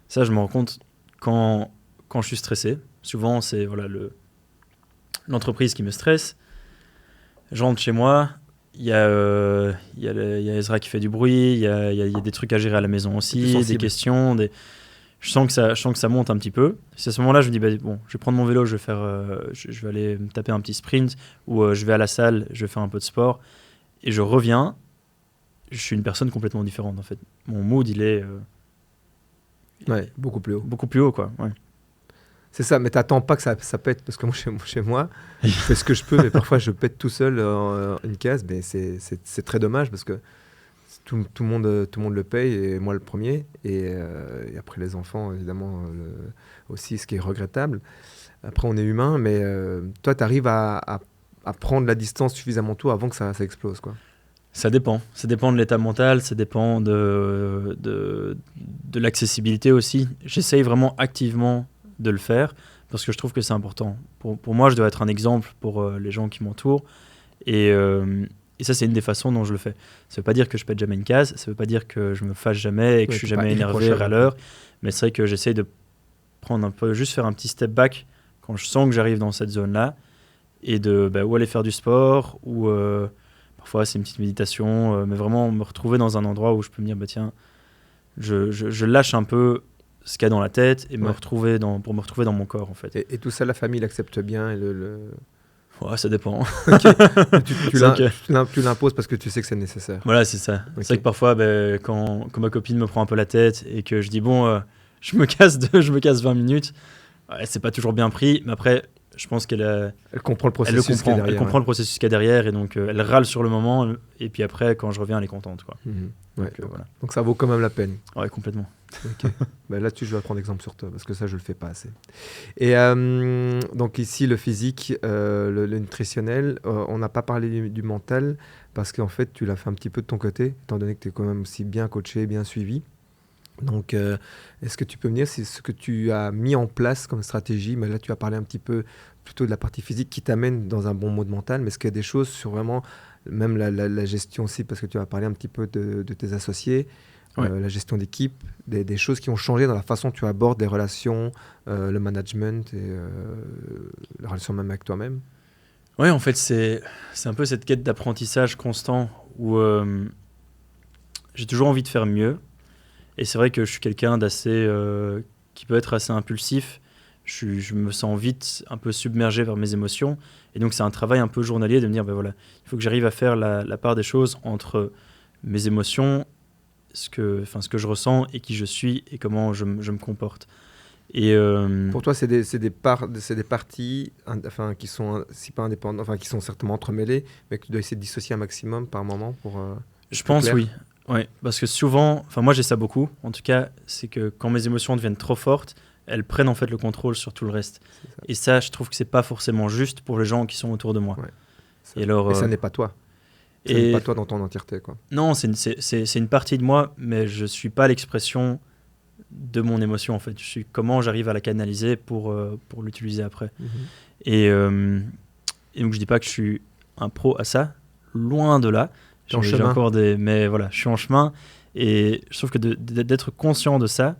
Ça, je me rends compte quand je suis stressé. Souvent, c'est l'entreprise qui me stresse. Je rentre chez moi, il y a Ezra qui fait du bruit, il y a des trucs à gérer à la maison aussi, des questions. je sens que ça monte un petit peu. C'est à ce moment-là, je me dis, bon, je vais prendre mon vélo, je vais aller me taper un petit sprint, ou je vais à la salle, je vais faire un peu de sport, et je reviens, je suis une personne complètement différente, en fait. Mon mood, il est Ouais, beaucoup plus haut. beaucoup plus haut, quoi. Ouais. C'est ça, mais t'attends pas que ça pète, parce que moi, chez moi, je fais ce que je peux, mais parfois je pète tout seul une case, mais c'est très dommage, parce que tout le monde le paye, et moi le premier, et après les enfants, évidemment, aussi, ce qui est regrettable. Après, on est humain, mais toi, tu arrives à prendre la distance suffisamment tôt avant que ça explose, quoi. Ça dépend de l'état mental, ça dépend de l'accessibilité aussi. J'essaye vraiment activement de le faire, parce que je trouve que c'est important. Pour moi, je dois être un exemple pour les gens qui m'entourent, et ça, c'est une des façons dont je le fais. Ça veut pas dire que je pète jamais une case, ça veut pas dire que je me fâche jamais et que je suis jamais énervé, râleur, mais c'est vrai que j'essaye de prendre un peu, juste faire un petit step back quand je sens que j'arrive dans cette zone-là, et de ou aller faire du sport, ou parfois c'est une petite méditation, mais vraiment me retrouver dans un endroit où je peux me dire, tiens, je lâche un peu ce qu'il y a dans la tête, et pour me retrouver dans mon corps, en fait. Et tout ça, la famille l'accepte bien, et Ouais, ça dépend. Okay. Tu l'imposes parce que tu sais que c'est nécessaire. Voilà, c'est ça. Okay. C'est vrai que parfois, quand ma copine me prend un peu la tête et que je dis, bon, je me casse 20 minutes, ouais, c'est pas toujours bien pris, mais après, je pense qu'elle comprend le processus qu'il y a derrière. Elle comprend le processus qu'il y a derrière, et donc elle râle sur le moment, et puis après, quand je reviens, elle est contente, quoi. Ouais, voilà. Donc ça vaut quand même la peine. Ouais, complètement. Okay. Là-dessus, je vais prendre exemple sur toi, parce que ça, je le fais pas assez. Et donc ici, le physique, le nutritionnel, on n'a pas parlé du mental, parce qu'en fait, tu l'as fait un petit peu de ton côté, étant donné que tu es quand même aussi bien coaché, bien suivi. Donc, est-ce que tu peux me dire ce que tu as mis en place comme stratégie? Mais là, tu as parlé un petit peu plutôt de la partie physique qui t'amène dans un bon mode mental, mais est-ce qu'il y a des choses sur vraiment, même la gestion aussi, parce que tu as parlé un petit peu de tes associés, ouais. La gestion d'équipe, des choses qui ont changé dans la façon dont tu abordes les relations, le management et la relation même avec toi-même? Oui, en fait, c'est un peu cette quête d'apprentissage constant où j'ai toujours envie de faire mieux. Et c'est vrai que je suis quelqu'un d'assez qui peut être assez impulsif. Je me sens vite un peu submergé vers mes émotions. Et donc, c'est un travail un peu journalier de me dire, voilà, il faut que j'arrive à faire la part des choses entre mes émotions, ce que je ressens et qui je suis et comment je me comporte. Et pour toi, c'est des parties qui sont, si pas indépendantes, qui sont certainement entremêlées, mais que tu dois essayer de dissocier un maximum par moment pour... je pense, clair. Oui. Ouais, parce que souvent, moi j'ai ça beaucoup, en tout cas, c'est que quand mes émotions deviennent trop fortes, elles prennent en fait le contrôle sur tout le reste. Et ça, je trouve que c'est pas forcément juste pour les gens qui sont autour de moi. Ouais, et alors, ça n'est pas toi. Ça n'est pas toi dans ton entièreté, quoi. Non, c'est une partie de moi, mais je suis pas l'expression de mon émotion, en fait. Je suis comment j'arrive à la canaliser pour l'utiliser après. Et donc je dis pas que je suis un pro à ça, loin de là. J'ai encore mais voilà, je suis en chemin, et je trouve que d'être conscient de ça,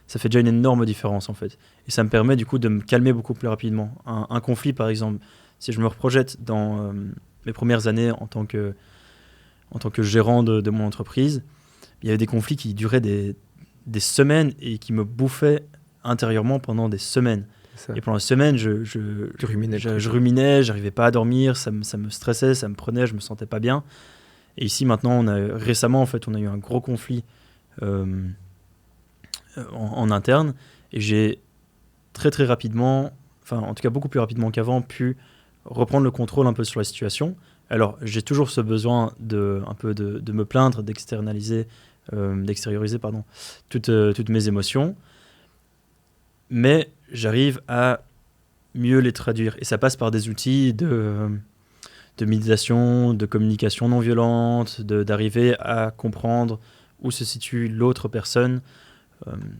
ça fait déjà une énorme différence, en fait. Et ça me permet du coup de me calmer beaucoup plus rapidement. Un conflit, par exemple, si je me reprojette dans mes premières années en tant que gérant de mon entreprise, il y avait des conflits qui duraient des semaines et qui me bouffaient intérieurement pendant des semaines. Et pendant des semaines, je ruminais, j'arrivais pas à dormir, ça me stressait, ça me prenait, je me sentais pas bien. Et ici, maintenant, récemment, en fait, on a eu un gros conflit en interne, et j'ai très, très rapidement, en tout cas beaucoup plus rapidement qu'avant, pu reprendre le contrôle un peu sur la situation. Alors, j'ai toujours ce besoin de me plaindre, d'extérioriser toutes mes émotions, mais j'arrive à mieux les traduire. Et ça passe par des outils de méditation, de communication non violente, d'arriver à comprendre où se situe l'autre personne.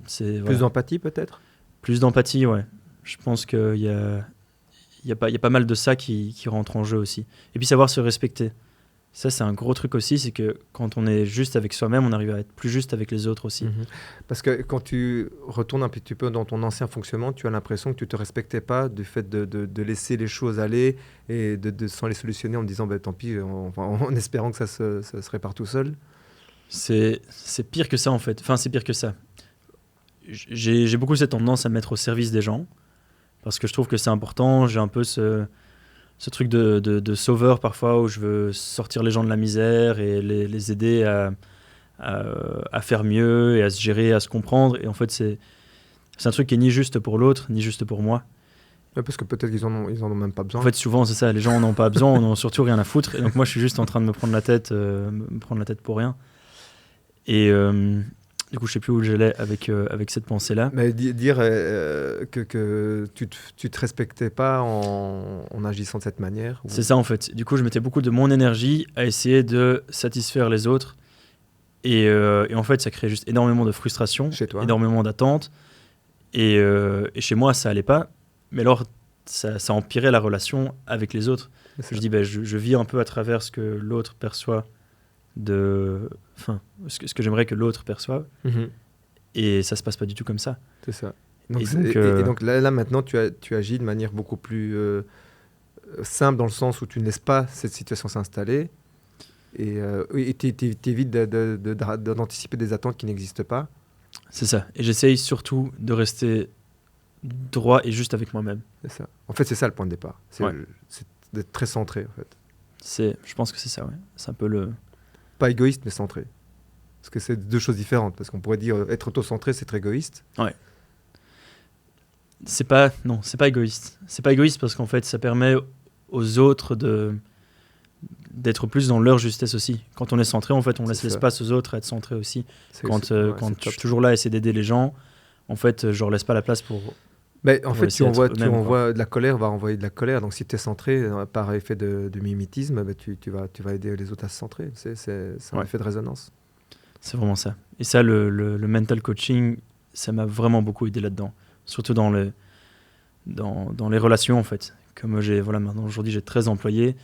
Plus d'empathie, peut-être ? Plus d'empathie, ouais. Je pense qu'il y a pas mal de ça qui rentre en jeu aussi. Et puis savoir se respecter. Ça, c'est un gros truc aussi, c'est que quand on est juste avec soi-même, on arrive à être plus juste avec les autres aussi. Parce que quand tu retournes un petit peu dans ton ancien fonctionnement, tu as l'impression que tu ne te respectais pas du fait de laisser les choses aller et sans les solutionner en me disant tant pis, en espérant que ça se répare tout seul. C'est pire que ça, en fait. Enfin, c'est pire que ça. j'ai beaucoup cette tendance à me mettre au service des gens parce que je trouve que c'est important. J'ai un peu ce truc de sauveur parfois où je veux sortir les gens de la misère et les aider à faire mieux et à se gérer, à se comprendre. Et en fait, c'est un truc qui est ni juste pour l'autre, ni juste pour moi. Ouais, parce que peut-être qu'ils en ont même pas besoin. En fait, souvent, c'est ça. Les gens n'en ont pas besoin, on n'en a surtout rien à foutre. Et donc, moi, je suis juste en train de me prendre la tête pour rien. Et du coup, je sais plus où j'allais avec cette pensée-là. Mais dire que tu te respectais pas en agissant de cette manière. C'est ça, en fait. Du coup, je mettais beaucoup de mon énergie à essayer de satisfaire les autres. Et en fait, ça crée juste énormément de frustration, Chez toi. énormément d'attentes. Et chez moi, ça allait pas. Mais alors, ça empirait la relation avec les autres. Je dis, je vis un peu à travers ce que l'autre perçoit ce que j'aimerais que l'autre perçoive. Mm-hmm. Et ça se passe pas du tout comme ça. C'est ça. Et donc là, maintenant, tu agis de manière beaucoup plus simple, dans le sens où tu ne laisses pas cette situation s'installer. Et tu évites d'anticiper des attentes qui n'existent pas. C'est ça. Et j'essaye surtout de rester droit et juste avec moi-même. C'est ça. En fait, c'est ça le point de départ. C'est Ouais. d'être très centré, en fait. Je pense que c'est ça, ouais. C'est un peu le... Pas égoïste, mais centré. Parce que c'est deux choses différentes. Parce qu'on pourrait dire être auto-centré, c'est très égoïste. Ouais. C'est pas égoïste. C'est pas égoïste parce qu'en fait, ça permet aux autres d'être plus dans leur justesse aussi. Quand on est centré, en fait, on laisse l'espace aux autres à être centrés aussi. Quand je suis toujours là à essayer d'aider les gens, en fait, je leur laisse pas la place pour... Mais en fait, tu envoies de la colère, va envoyer de la colère. Donc, si tu es centré par effet de mimétisme, tu vas aider les autres à se centrer. C'est un effet de résonance. C'est vraiment ça. Et ça, le mental coaching, ça m'a vraiment beaucoup aidé là-dedans. Surtout dans les relations, en fait. Comme maintenant, aujourd'hui, j'ai 13 employés.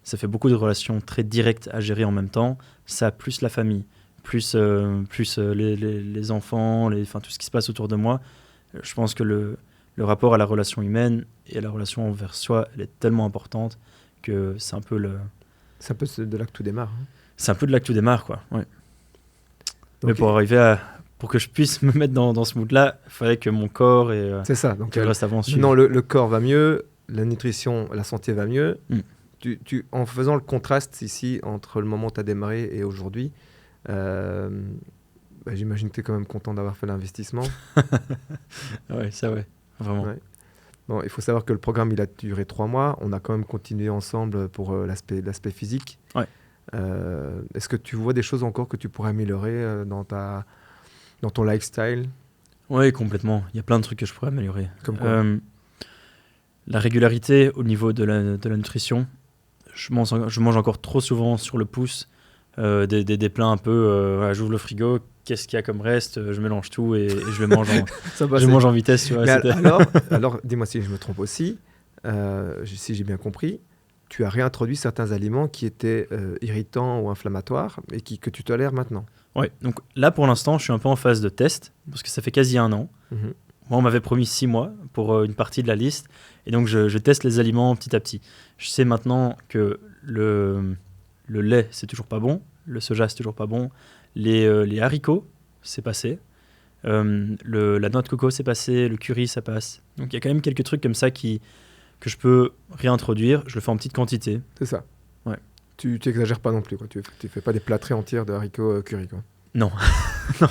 Ça fait beaucoup de relations très directes à gérer en même temps. Ça, plus la famille, plus les enfants, tout ce qui se passe autour de moi. Je pense que le rapport à la relation humaine et à la relation envers soi, elle est tellement importante que c'est un peu C'est un peu de là que tout démarre. Hein. C'est un peu de là que tout démarre, quoi. Ouais. Donc, mais pour que je puisse me mettre dans ce mood-là, il fallait que mon corps et c'est ça. Donc, le reste avant suivre. Non, le corps va mieux, la nutrition, la santé va mieux. Mm. En faisant le contraste ici entre le moment où tu as démarré et aujourd'hui, j'imagine que tu es quand même content d'avoir fait l'investissement. Ouais, ça, ouais. Vraiment. Ouais. Bon, il faut savoir que le programme, il a duré 3 mois. On a quand même continué ensemble pour l'aspect physique. Ouais. Est-ce que tu vois des choses encore que tu pourrais améliorer dans ton lifestyle? Oui, complètement. Il y a plein de trucs que je pourrais améliorer. Comme quoi? La régularité au niveau de la nutrition. Je mange encore trop souvent sur le pouce des plats un peu... j'ouvre le frigo, qu'est-ce qu'il y a comme reste, je mélange tout et je le mange mange en vitesse. Tu vois, alors, dis-moi si je me trompe aussi, si j'ai bien compris, tu as réintroduit certains aliments qui étaient irritants ou inflammatoires et que tu tolères maintenant. Oui, donc là pour l'instant je suis un peu en phase de test parce que ça fait quasi 1 an. Mm-hmm. Moi on m'avait promis 6 mois pour une partie de la liste et donc je teste les aliments petit à petit. Je sais maintenant que le lait c'est toujours pas bon, le soja c'est toujours pas bon, les haricots c'est passé, la noix de coco c'est passé, le curry ça passe. Donc il y a quand même quelques trucs comme ça que je peux réintroduire, je le fais en petite quantité. C'est ça. Ouais. Tu n'exagères pas non plus, quoi. Tu fais pas des plâtrées entières de haricots curry, quoi. Non, non,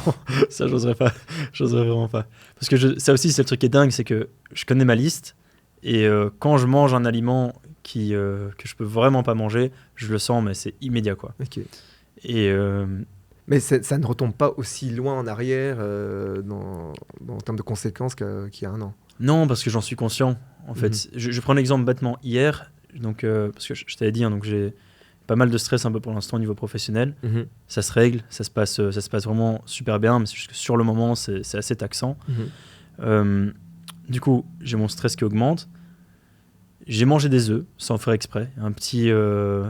ça j'oserais pas, j'oserais vraiment pas. Parce que ça aussi c'est le truc qui est dingue, c'est que je connais ma liste et quand je mange un aliment que je peux vraiment pas manger, je le sens mais c'est immédiat, quoi. Ok. Et mais ça ne retombe pas aussi loin en arrière en termes de conséquences qu'il y a 1 an. Non, parce que j'en suis conscient. En fait, je prends l'exemple bêtement hier, donc parce que je t'avais dit, hein, donc j'ai pas mal de stress un peu pour l'instant au niveau professionnel. Mm-hmm. Ça se règle, ça se passe vraiment super bien, mais c'est juste que sur le moment, c'est assez taxant. Mm-hmm. Du coup, j'ai mon stress qui augmente. J'ai mangé des œufs sans faire exprès, un petit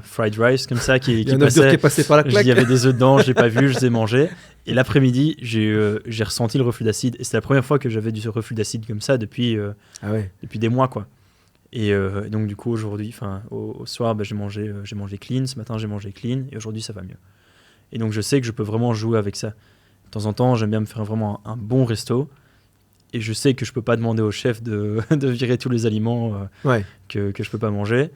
fried rice comme ça qui passait. Qui est passé par la claque. Il y avait des œufs dedans, je l'ai pas vu, je les ai mangés. Et l'après-midi, j'ai ressenti le reflux d'acide. Et c'est la première fois que j'avais du reflux d'acide comme ça depuis des mois, quoi. Et donc du coup aujourd'hui, au soir, j'ai mangé clean. Ce matin j'ai mangé clean et aujourd'hui ça va mieux. Et donc je sais que je peux vraiment jouer avec ça. De temps en temps, j'aime bien me faire vraiment un bon resto. et je sais que je peux pas demander au chef de virer tous les aliments que je peux pas manger.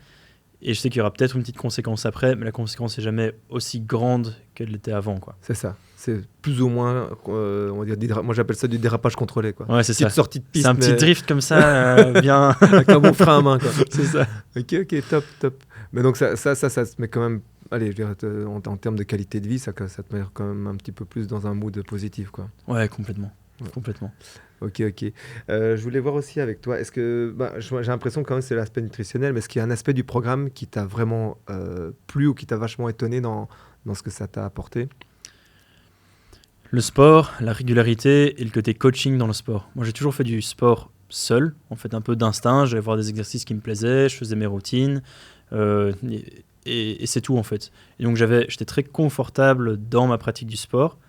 Et je sais qu'il y aura peut-être une petite conséquence après, mais la conséquence n'est jamais aussi grande qu'elle l'était avant, quoi. C'est ça. C'est plus ou moins, on va dire, moi j'appelle ça du dérapage contrôlé, quoi. Ouais, c'est Petite ça. sortie de piste. C'est un petit drift comme ça, bien. Avec un bon frein à main, quoi. C'est ça. Ok, top. Mais donc ça se met quand même, allez, je dirais, en termes de qualité de vie, ça te met quand même un petit peu plus dans un mood positif, quoi. Ouais, complètement. Ouais. Complètement. Ok. Je voulais voir aussi avec toi, est-ce que, j'ai l'impression quand même que c'est l'aspect nutritionnel, mais est-ce qu'il y a un aspect du programme qui t'a vraiment plu ou qui t'a vachement étonné dans ce que ça t'a apporté? Le sport, la régularité et le côté coaching dans le sport. Moi, j'ai toujours fait du sport seul, en fait, un peu d'instinct. J'allais voir des exercices qui me plaisaient, je faisais mes routines, et c'est tout, en fait. Et donc, j'étais très confortable dans ma pratique du sport.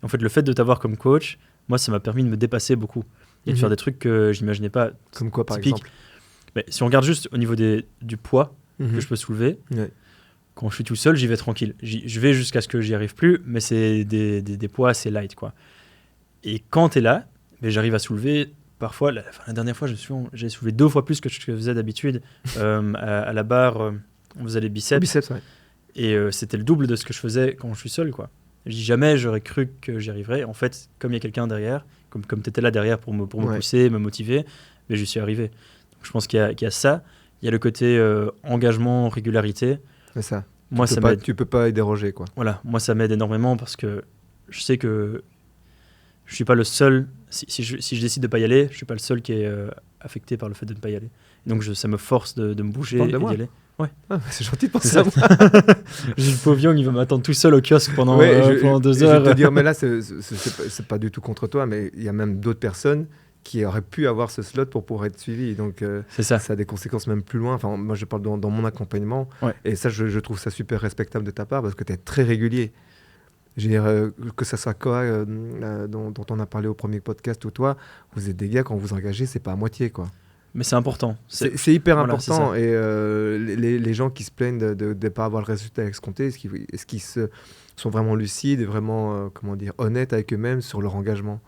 Et en fait, le fait de t'avoir comme coach, moi, ça m'a permis de me dépasser beaucoup et de faire des trucs que je n'imaginais pas. Comme quoi, par typiques. exemple? Mais si on regarde juste au niveau du poids que je peux soulever, Ouais. quand je suis tout seul, j'y vais tranquille. Je vais jusqu'à ce que j'y arrive plus, mais c'est des poids assez light, quoi. Et quand tu es là, j'arrive à soulever, parfois, la dernière fois, j'ai soulevé 2 fois plus que je faisais d'habitude à la barre. On faisait les biceps. Ouais. Et c'était le double de ce que je faisais quand je suis seul, quoi. Je dis jamais j'aurais cru que j'y arriverais. En fait, comme il y a quelqu'un derrière, comme tu étais là derrière pour me pousser, me motiver, mais je suis arrivé. Donc, je pense qu'il y a ça. Il y a le côté engagement, régularité. C'est ça. Moi, ça m'aide. Tu peux pas y déroger, quoi. Voilà, moi ça m'aide énormément parce que je sais que je suis pas le seul. Si je décide de pas y aller, je suis pas le seul qui est affecté par le fait de ne pas y aller. Et donc ça me force de me bouger et d'y aller. Ouais. Ah, c'est gentil de penser à moi. J'ai le pauvre il va m'attendre tout seul au kiosque pendant 2 heures. Je vais te dire, mais là, c'est pas du tout contre toi, mais il y a même d'autres personnes qui auraient pu avoir ce slot pour pouvoir être suivis. Donc, c'est ça. Ça a des conséquences même plus loin. Enfin, moi, je parle dans mon accompagnement. Ouais. Et ça, je trouve ça super respectable de ta part parce que tu es très régulier. Je veux dire, que ça soit quoi, dont on a parlé au premier podcast, ou toi, vous êtes des gars, quand vous engagez, c'est pas à moitié, quoi. Mais c'est important. C'est hyper important. C'est et les gens qui se plaignent de ne pas avoir le résultat escompté, est-ce qu'ils sont vraiment lucides et vraiment honnêtes avec eux-mêmes sur leur engagement?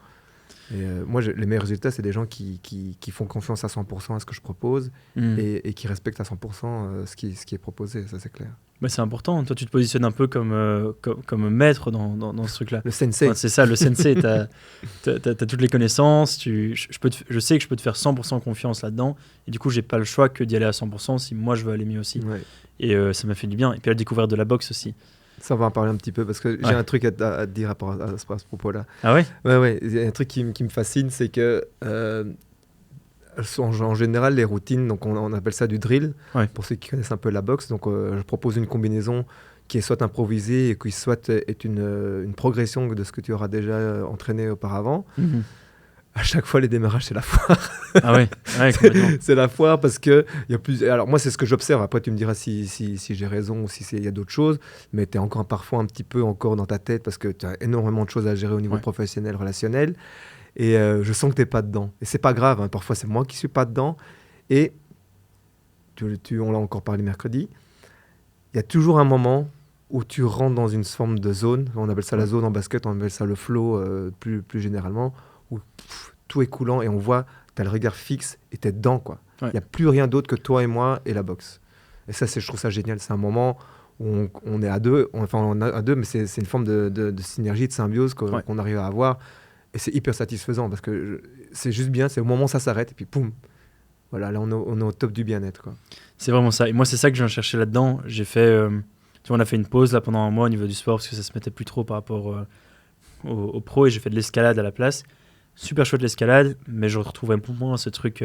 Et moi, les meilleurs résultats, c'est des gens qui font confiance à 100% à ce que je propose et qui respectent à 100% ce qui est proposé, ça c'est clair. Mais c'est important. Toi, tu te positionnes un peu comme maître dans ce truc-là. Le sensei. Enfin, c'est ça, le sensei. T'as toutes les connaissances. Je sais que je peux te faire 100% confiance là-dedans. Et du coup, j'ai pas le choix que d'y aller à 100% si moi, je veux aller mieux aussi. Ouais. Et ça m'a fait du bien. Et puis la découverte de la boxe aussi. Ça, on va en parler un petit peu parce que j'ai un truc à te dire à ce propos-là. Ah ouais? Ouais. Il y a un truc qui me fascine, c'est que en général, les routines, donc on appelle ça du drill, pour ceux qui connaissent un peu la boxe. Donc, je propose une combinaison qui est soit improvisée et qui soit est une progression de ce que tu auras déjà entraîné auparavant. À chaque fois, les démarrages, c'est la foire. Ah ouais, complètement. C'est la foire parce que y a plus. Alors, moi, c'est ce que j'observe. Après, tu me diras si j'ai raison ou si il y a d'autres choses. Mais tu es encore parfois un petit peu encore dans ta tête parce que tu as énormément de choses à gérer au niveau professionnel, relationnel. Et je sens que tu n'es pas dedans. Et c'est pas grave. Hein. Parfois, c'est moi qui suis pas dedans. Et on l'a encore parlé mercredi. Il y a toujours un moment où tu rentres dans une forme de zone. On appelle ça la zone en basket, on appelle ça le flow plus généralement. Où tout est coulant et on voit, tu as le regard fixe et tu es dedans, quoi. Il n'y a plus rien d'autre que toi et moi et la boxe. Et ça, je trouve ça génial. C'est un moment où on est à deux, mais c'est une forme de synergie, de symbiose qu'on arrive à avoir. Et c'est hyper satisfaisant parce que c'est juste bien, c'est au moment où ça s'arrête et puis poum. Voilà, là, on est au top du bien-être, quoi. C'est vraiment ça. Et moi, c'est ça que je viens chercher là-dedans. J'ai fait... tu vois, on a fait une pause là, pendant un mois au niveau du sport parce que ça se mettait plus trop par rapport au pro et j'ai fait de l'escalade à la place. Super chouette l'escalade, mais je retrouvais pour moi ce truc.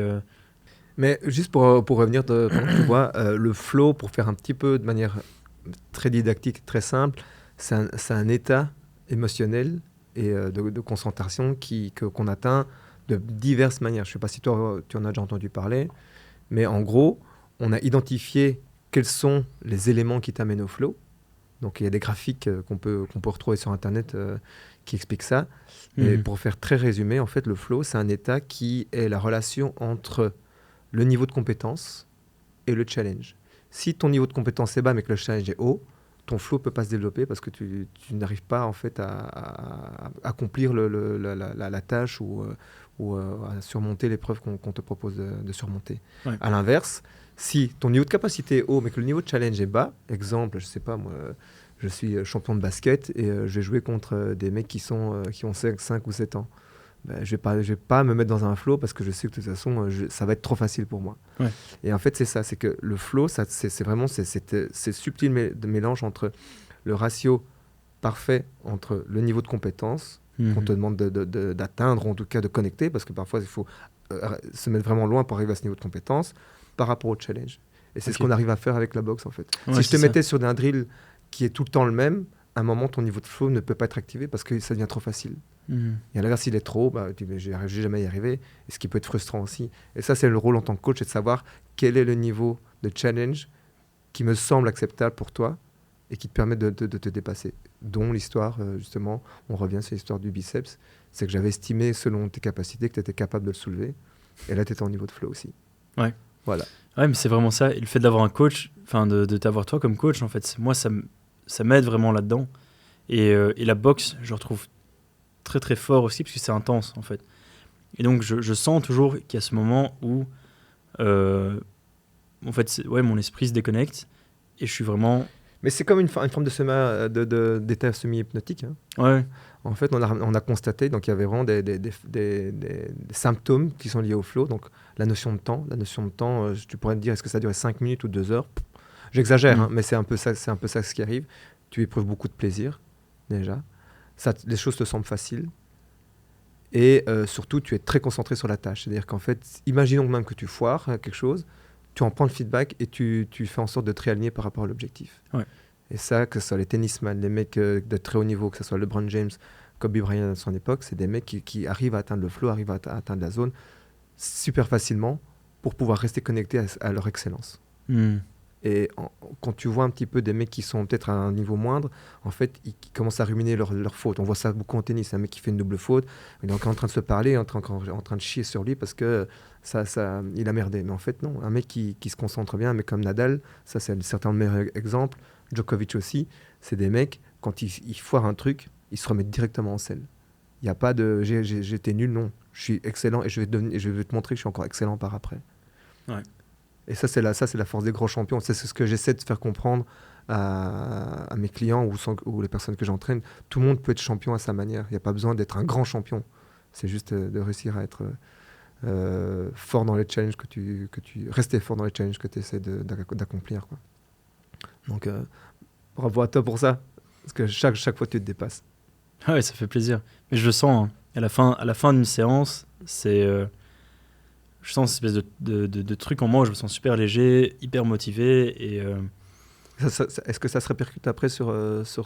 Mais juste pour revenir, tu vois, le flow, pour faire un petit peu de manière très didactique, très simple, c'est un état émotionnel et de concentration qu'on atteint de diverses manières. Je ne sais pas si toi, tu en as déjà entendu parler, mais en gros, on a identifié quels sont les éléments qui t'amènent au flow. Donc, il y a des graphiques qu'on peut retrouver sur Internet qui expliquent ça. Et pour faire très résumé, en fait, le flow, c'est un état qui est la relation entre le niveau de compétence et le challenge. Si ton niveau de compétence est bas mais que le challenge est haut, ton flow peut pas se développer parce que tu n'arrives pas en fait à accomplir la tâche ou à surmonter l'épreuve qu'on te propose de surmonter. Ouais. À l'inverse, si ton niveau de capacité est haut mais que le niveau de challenge est bas, exemple, je sais pas moi, je suis champion de basket et je vais jouer contre des mecs qui ont 5 ou 7 ans. Ben, je vais pas me mettre dans un flow parce que je sais que de toute façon, ça va être trop facile pour moi. Ouais. Et en fait, c'est ça, c'est que le flow, c'est vraiment c'est subtil mélange entre le ratio parfait entre le niveau de compétence qu'on te demande d'atteindre, ou en tout cas de connecter, parce que parfois, il faut se mettre vraiment loin pour arriver à ce niveau de compétence par rapport au challenge. Et c'est ce qu'on arrive à faire avec la boxe, en fait. Ouais, si je te mettais sur un drill qui est tout le temps le même, à un moment, ton niveau de flow ne peut pas être activé parce que ça devient trop facile. Et à l'inverse, s'il est trop haut, bah, tu dis, j'ai jamais à y arriver, et ce qui peut être frustrant aussi. Et ça, c'est le rôle en tant que coach, c'est de savoir quel est le niveau de challenge qui me semble acceptable pour toi et qui te permet de te dépasser. Dont l'histoire, justement, on revient sur l'histoire du biceps, c'est que j'avais estimé, selon tes capacités, que tu étais capable de le soulever. Et là, tu étais en niveau de flow aussi. Ouais. Voilà. Ouais, mais c'est vraiment ça. Et le fait d'avoir un coach, enfin de t'avoir toi comme coach, en fait, moi, ça m'aide vraiment là-dedans. Et la boxe, je retrouve très très fort aussi parce que c'est intense en fait. Et donc je sens toujours qu'il y a ce moment où en fait mon esprit se déconnecte et je suis vraiment... Mais c'est comme une forme d'état semi-hypnotique. Hein. Ouais. En fait, on a constaté, donc il y avait vraiment des symptômes qui sont liés au flow. Donc la notion de temps, tu pourrais te dire, est-ce que ça durait 5 minutes ou 2 heures? J'exagère, hein, mais c'est un peu ça ce qui arrive. Tu éprouves beaucoup de plaisir, déjà. Les choses te semblent faciles. Et surtout, tu es très concentré sur la tâche. C'est-à-dire qu'en fait, imaginons même que tu foires quelque chose, tu en prends le feedback et tu fais en sorte de te réaligner par rapport à l'objectif. Ouais. Et ça, que ce soit les tennisman, les mecs de très haut niveau, que ce soit LeBron James, Kobe Bryant à son époque, c'est des mecs qui arrivent à atteindre le flow, arrivent à atteindre la zone super facilement pour pouvoir rester connectés à leur excellence. Et quand tu vois un petit peu des mecs qui sont peut-être à un niveau moindre, en fait, ils commencent à ruminer leurs fautes. On voit ça beaucoup en tennis. Un mec qui fait une double faute, il est encore en train de se parler, en train de chier sur lui parce que il a merdé. Mais en fait, non. Un mec qui se concentre bien, un mec comme Nadal, ça c'est certains de mes exemples, Djokovic aussi, c'est des mecs, quand ils foirent un truc, ils se remettent directement en selle. Il n'y a pas de j'étais nul, non. Je suis excellent et je vais te montrer que je suis encore excellent par après. Ouais. Et ça, c'est la force des grands champions. C'est ce que j'essaie de faire comprendre à mes clients ou les personnes que j'entraîne. Tout le monde peut être champion à sa manière. Il n'y a pas besoin d'être un grand champion. C'est juste de réussir à être fort dans les challenges rester fort dans les challenges que tu essaies d'accomplir, quoi. Donc, bravo à toi pour ça. Parce que chaque fois, tu te dépasses. Ah ouais, ça fait plaisir. Mais je le sens, hein. À la fin d'une séance, je sens cette espèce de truc en moi où je me sens super léger, hyper motivé. Et, est-ce que ça se répercute après sur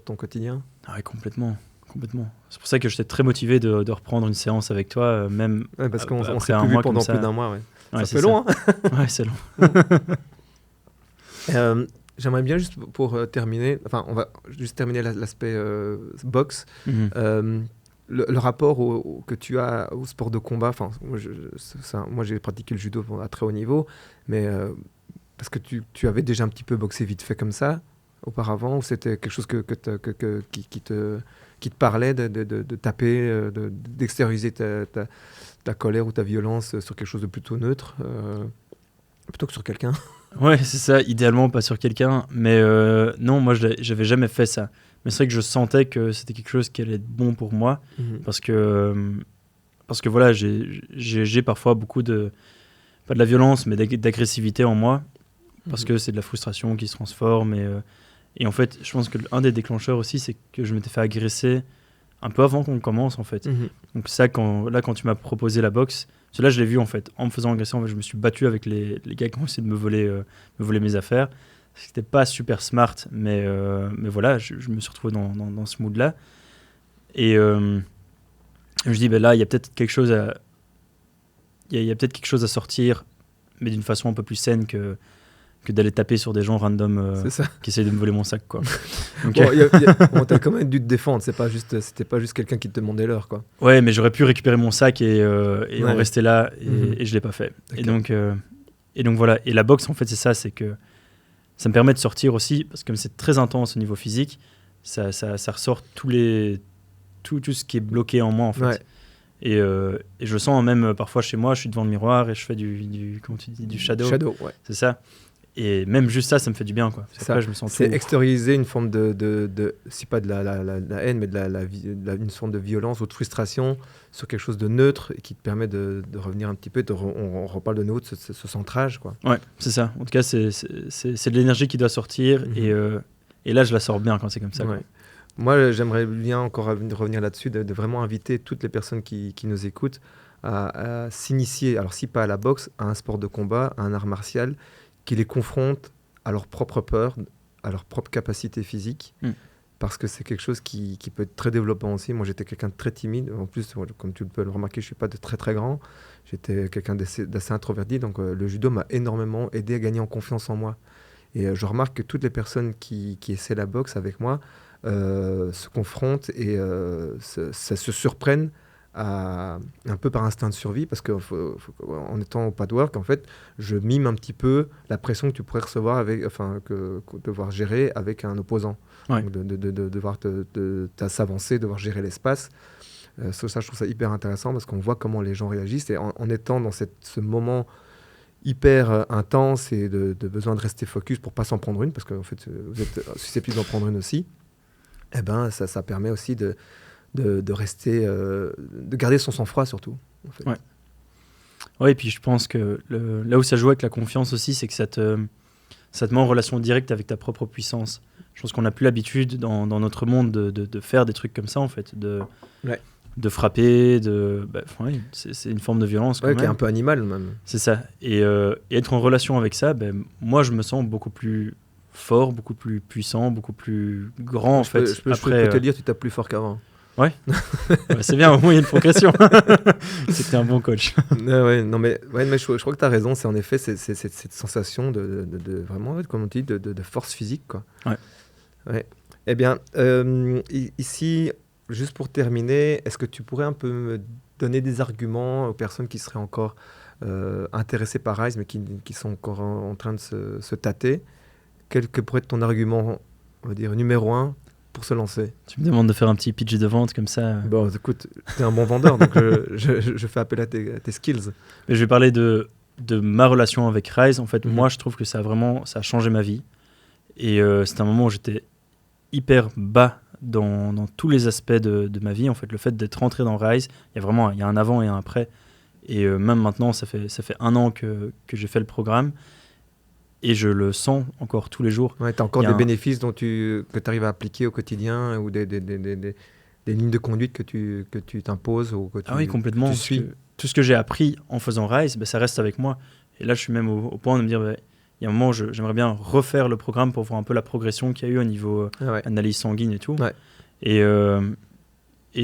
ton quotidien? Ah ouais, complètement. C'est pour ça que j'étais très motivé de reprendre une séance avec toi, même parce qu'on après s'est un plus vu mois pendant comme ça. plus d'un mois. Ouais. Ouais, ça fait long, hein. Ouais, c'est long. J'aimerais bien juste pour terminer, enfin on va juste terminer l'aspect boxe. Le rapport que tu as au sport de combat, moi j'ai pratiqué le judo à très haut niveau, mais parce que tu avais déjà un petit peu boxé vite fait comme ça auparavant, ou c'était quelque chose qui te parlait de taper, d'extérioriser ta colère ou ta violence sur quelque chose de plutôt neutre, plutôt que sur quelqu'un? Ouais, c'est ça, idéalement pas sur quelqu'un, mais non, moi j'avais jamais fait ça. Mais c'est vrai que je sentais que c'était quelque chose qui allait être bon pour moi, parce que voilà, j'ai parfois beaucoup pas de la violence, mais d'agressivité en moi, parce que c'est de la frustration qui se transforme. Et en fait, je pense que l'un des déclencheurs aussi, c'est que je m'étais fait agresser un peu avant qu'on commence, en fait. Donc ça, quand tu m'as proposé la boxe, cela je l'ai vu en fait. En me faisant agresser, en fait, je me suis battu avec les gars qui ont essayé de me voler mes affaires. C'était pas super smart, mais voilà, je me suis retrouvé dans ce mood-là. Et je me dis, là, il y a peut-être quelque chose à sortir, mais d'une façon un peu plus saine que d'aller taper sur des gens random qui essayent de me voler mon sac, quoi. Donc, t'as quand même dû te défendre, c'était pas juste quelqu'un qui te demandait l'heure, quoi. Ouais, mais j'aurais pu récupérer mon sac et en rester là, et je l'ai pas fait. Okay. Et donc voilà. Et la boxe, en fait, c'est ça, c'est que ça me permet de sortir aussi, parce que comme c'est très intense au niveau physique, ça ressort tout ce qui est bloqué en moi, en fait. Ouais. Et je sens même parfois chez moi, je suis devant le miroir et je fais comment tu dis, du shadow. Shadow, ouais. C'est ça. Et même juste ça me fait du bien, quoi. C'est Après, ça. je me sens C'est tout... extérioriser une forme si pas de la haine, mais une forme de violence ou de frustration sur quelque chose de neutre et qui te permet de revenir un petit peu. On reparle de nouveau de ce centrage, quoi. Ouais, c'est ça. En tout cas, c'est de l'énergie qui doit sortir et là, je la sors bien quand c'est comme ça. Ouais. Moi, j'aimerais bien encore revenir là-dessus, de vraiment inviter toutes les personnes qui nous écoutent à s'initier, alors si pas à la boxe, à un sport de combat, à un art martial, qui les confronte à leur propre peur, à leur propre capacité physique, parce que c'est quelque chose qui peut être très développant aussi. Moi, j'étais quelqu'un de très timide. En plus, comme tu peux le remarquer, je ne suis pas de très très grand. J'étais quelqu'un d'assez introverti, donc le judo m'a énormément aidé à gagner en confiance en moi. Et je remarque que toutes les personnes qui essaient la boxe avec moi se confrontent et se surprennent un peu par instinct de survie, parce qu'en étant au padwork, en fait, je mime un petit peu la pression que tu pourrais recevoir que devoir gérer avec un opposant. Ouais. Donc de devoir s'avancer, devoir gérer l'espace. Ça, je trouve ça hyper intéressant parce qu'on voit comment les gens réagissent et en étant dans ce moment hyper intense et de besoin de rester focus pour pas s'en prendre une, parce que en fait, vous êtes susceptible d'en prendre une aussi, eh ben, ça permet aussi de rester, de garder son sang-froid surtout. En fait. Ouais, et puis je pense que là où ça joue avec la confiance aussi, c'est que ça te met en relation directe avec ta propre puissance. Je pense qu'on n'a plus l'habitude dans notre monde de faire des trucs comme ça, en fait, de frapper, c'est une forme de violence quand même. Qui est un peu animal même. C'est ça. Et être en relation avec ça, moi je me sens beaucoup plus fort, beaucoup plus puissant, beaucoup plus grand en fait. Je peux te dire, tu tapes plus fort qu'avant. Ouais. C'est bien, au moins il y a une progression. C'était un bon coach. Non, mais je crois que tu as raison. C'est en effet cette sensation de vraiment, comme on dit, de force physique, quoi. Ouais. Eh bien, ici, juste pour terminer, est-ce que tu pourrais un peu me donner des arguments aux personnes qui seraient encore intéressées par Rise, mais qui sont encore en train de se tâter? Quel pourrait être ton argument, on va dire, numéro 1 pour se lancer? Tu me demandes de faire un petit pitch de vente comme ça. Bon, écoute, tu es un bon vendeur, donc je fais appel à tes skills. Mais je vais parler de ma relation avec Rise. En fait, moi, je trouve que ça a changé ma vie. Et c'est un moment où j'étais hyper bas dans tous les aspects de ma vie. En fait, le fait d'être rentré dans Rise, il y a un avant et un après. Et même maintenant, ça fait 1 an que j'ai fait le programme. Et je le sens encore tous les jours. Ouais, tu as encore des bénéfices que tu arrives à appliquer au quotidien, ou des lignes de conduite que tu t'imposes ou que oui, complètement. tu suis. Tout ce que j'ai appris en faisant Rise, ça reste avec moi. Et là, je suis même au point de me dire, il y a un moment où j'aimerais bien refaire le programme pour voir un peu la progression qu'il y a eu au niveau analyse sanguine et tout. Ouais. Et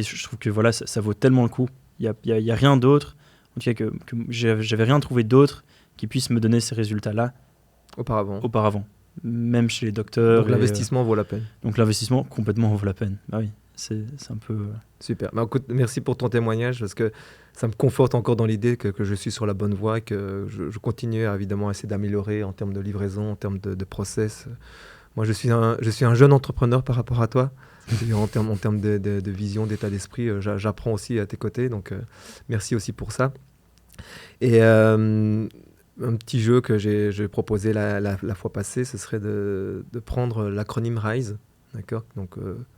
je trouve que voilà, ça vaut tellement le coup. Il y a rien d'autre, en tout cas que j'avais rien trouvé d'autre qui puisse me donner ces résultats-là auparavant. Même chez les docteurs. Donc l'investissement vaut la peine. Donc l'investissement complètement vaut la peine. Ah oui, c'est un peu... Super. Écoute, merci pour ton témoignage, parce que ça me conforte encore dans l'idée que je suis sur la bonne voie, et que je continue évidemment à essayer d'améliorer en termes de livraison, en termes de process. Moi, je suis un jeune entrepreneur par rapport à toi. En termes de vision, d'état d'esprit, j'apprends aussi à tes côtés. Donc, merci aussi pour ça. Et un petit jeu que j'ai proposé la fois passée, ce serait de prendre l'acronyme RISE. D'accord ? Donc,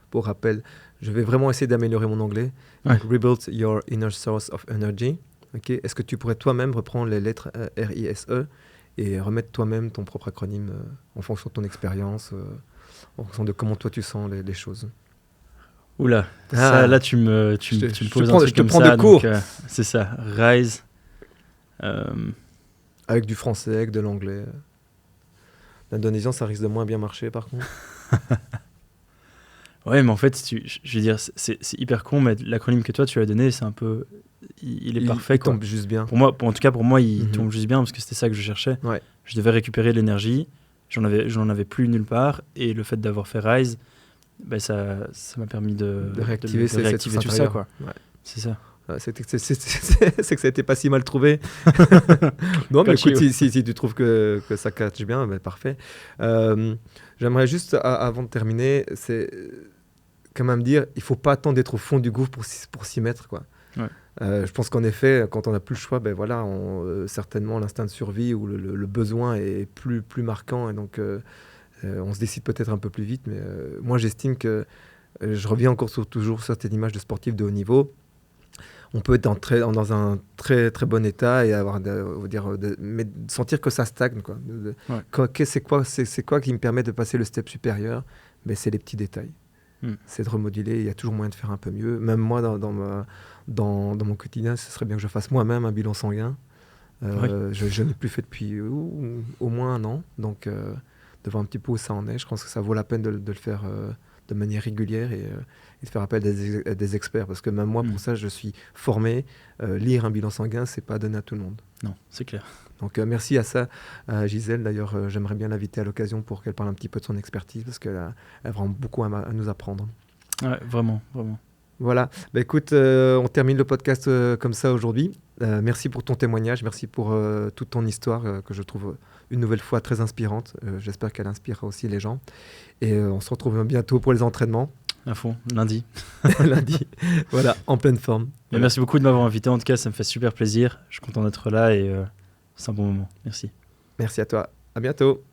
pour rappel, je vais vraiment essayer d'améliorer mon anglais. Ouais. Donc, Rebuild your inner source of energy. Okay. Est-ce que tu pourrais toi-même reprendre les lettres R-I-S-E et remettre toi-même ton propre acronyme en fonction de ton expérience, en fonction de comment toi tu sens les choses? Oula, ça, là tu me poses un truc je te comme prends ça. de cours. Donc, c'est ça, RISE. Avec du français, avec de l'anglais. L'indonésien, ça risque de moins bien marcher par contre. Ouais, mais en fait, je veux dire, c'est hyper con, mais l'acronyme que toi tu as donné, c'est un peu... Il est parfait. Il tombe juste bien. En tout cas, pour moi, il tombe juste bien parce que c'était ça que je cherchais. Ouais. Je devais récupérer l'énergie, j'en avais plus nulle part, et le fait d'avoir fait Rise, ça m'a permis de réactiver tout ça, quoi. Ouais. C'est ça. C'est que ça n'était pas si mal trouvé. Non, mais écoute, si tu trouves que ça catch bien, ben, parfait. J'aimerais juste, avant de terminer, c'est quand même dire, il ne faut pas attendre d'être au fond du gouffre pour s'y mettre, quoi. Ouais. Je pense qu'en effet, quand on n'a plus le choix, ben voilà, certainement l'instinct de survie ou le besoin est plus marquant, et donc on se décide peut-être un peu plus vite. Mais moi, j'estime que je reviens encore toujours sur cette image de sportif de haut niveau. On peut être dans un très très bon état et avoir mais sentir que ça stagne, quoi. C'est quoi qui me permet de passer le step supérieur? Ben, c'est les petits détails. C'est de remoduler. Il y a toujours moyen de faire un peu mieux. Même moi, dans mon quotidien, ce serait bien que je fasse moi-même un bilan sanguin. Je n'ai plus fait depuis au moins 1 an. Donc, de voir un petit peu où ça en est, je pense que ça vaut la peine de le faire de manière régulière et de faire appel à des experts. Parce que même moi, pour ça, je suis formé. Lire un bilan sanguin, c'est pas donné à tout le monde. Non, c'est clair. Donc, merci à ça, à Gisèle. D'ailleurs, j'aimerais bien l'inviter à l'occasion pour qu'elle parle un petit peu de son expertise, parce qu'elle a vraiment beaucoup à nous apprendre. Ouais, vraiment, vraiment. Voilà. Bah, écoute, on termine le podcast comme ça aujourd'hui. Merci pour ton témoignage. Merci pour toute ton histoire que je trouve une nouvelle fois très inspirante. J'espère qu'elle inspirera aussi les gens. Et on se retrouve bientôt pour les entraînements. À fond, lundi. Lundi, voilà, en pleine forme. Voilà. Merci beaucoup de m'avoir invité. En tout cas, ça me fait super plaisir. Je suis content d'être là et c'est un bon moment. Merci. Merci à toi. À bientôt.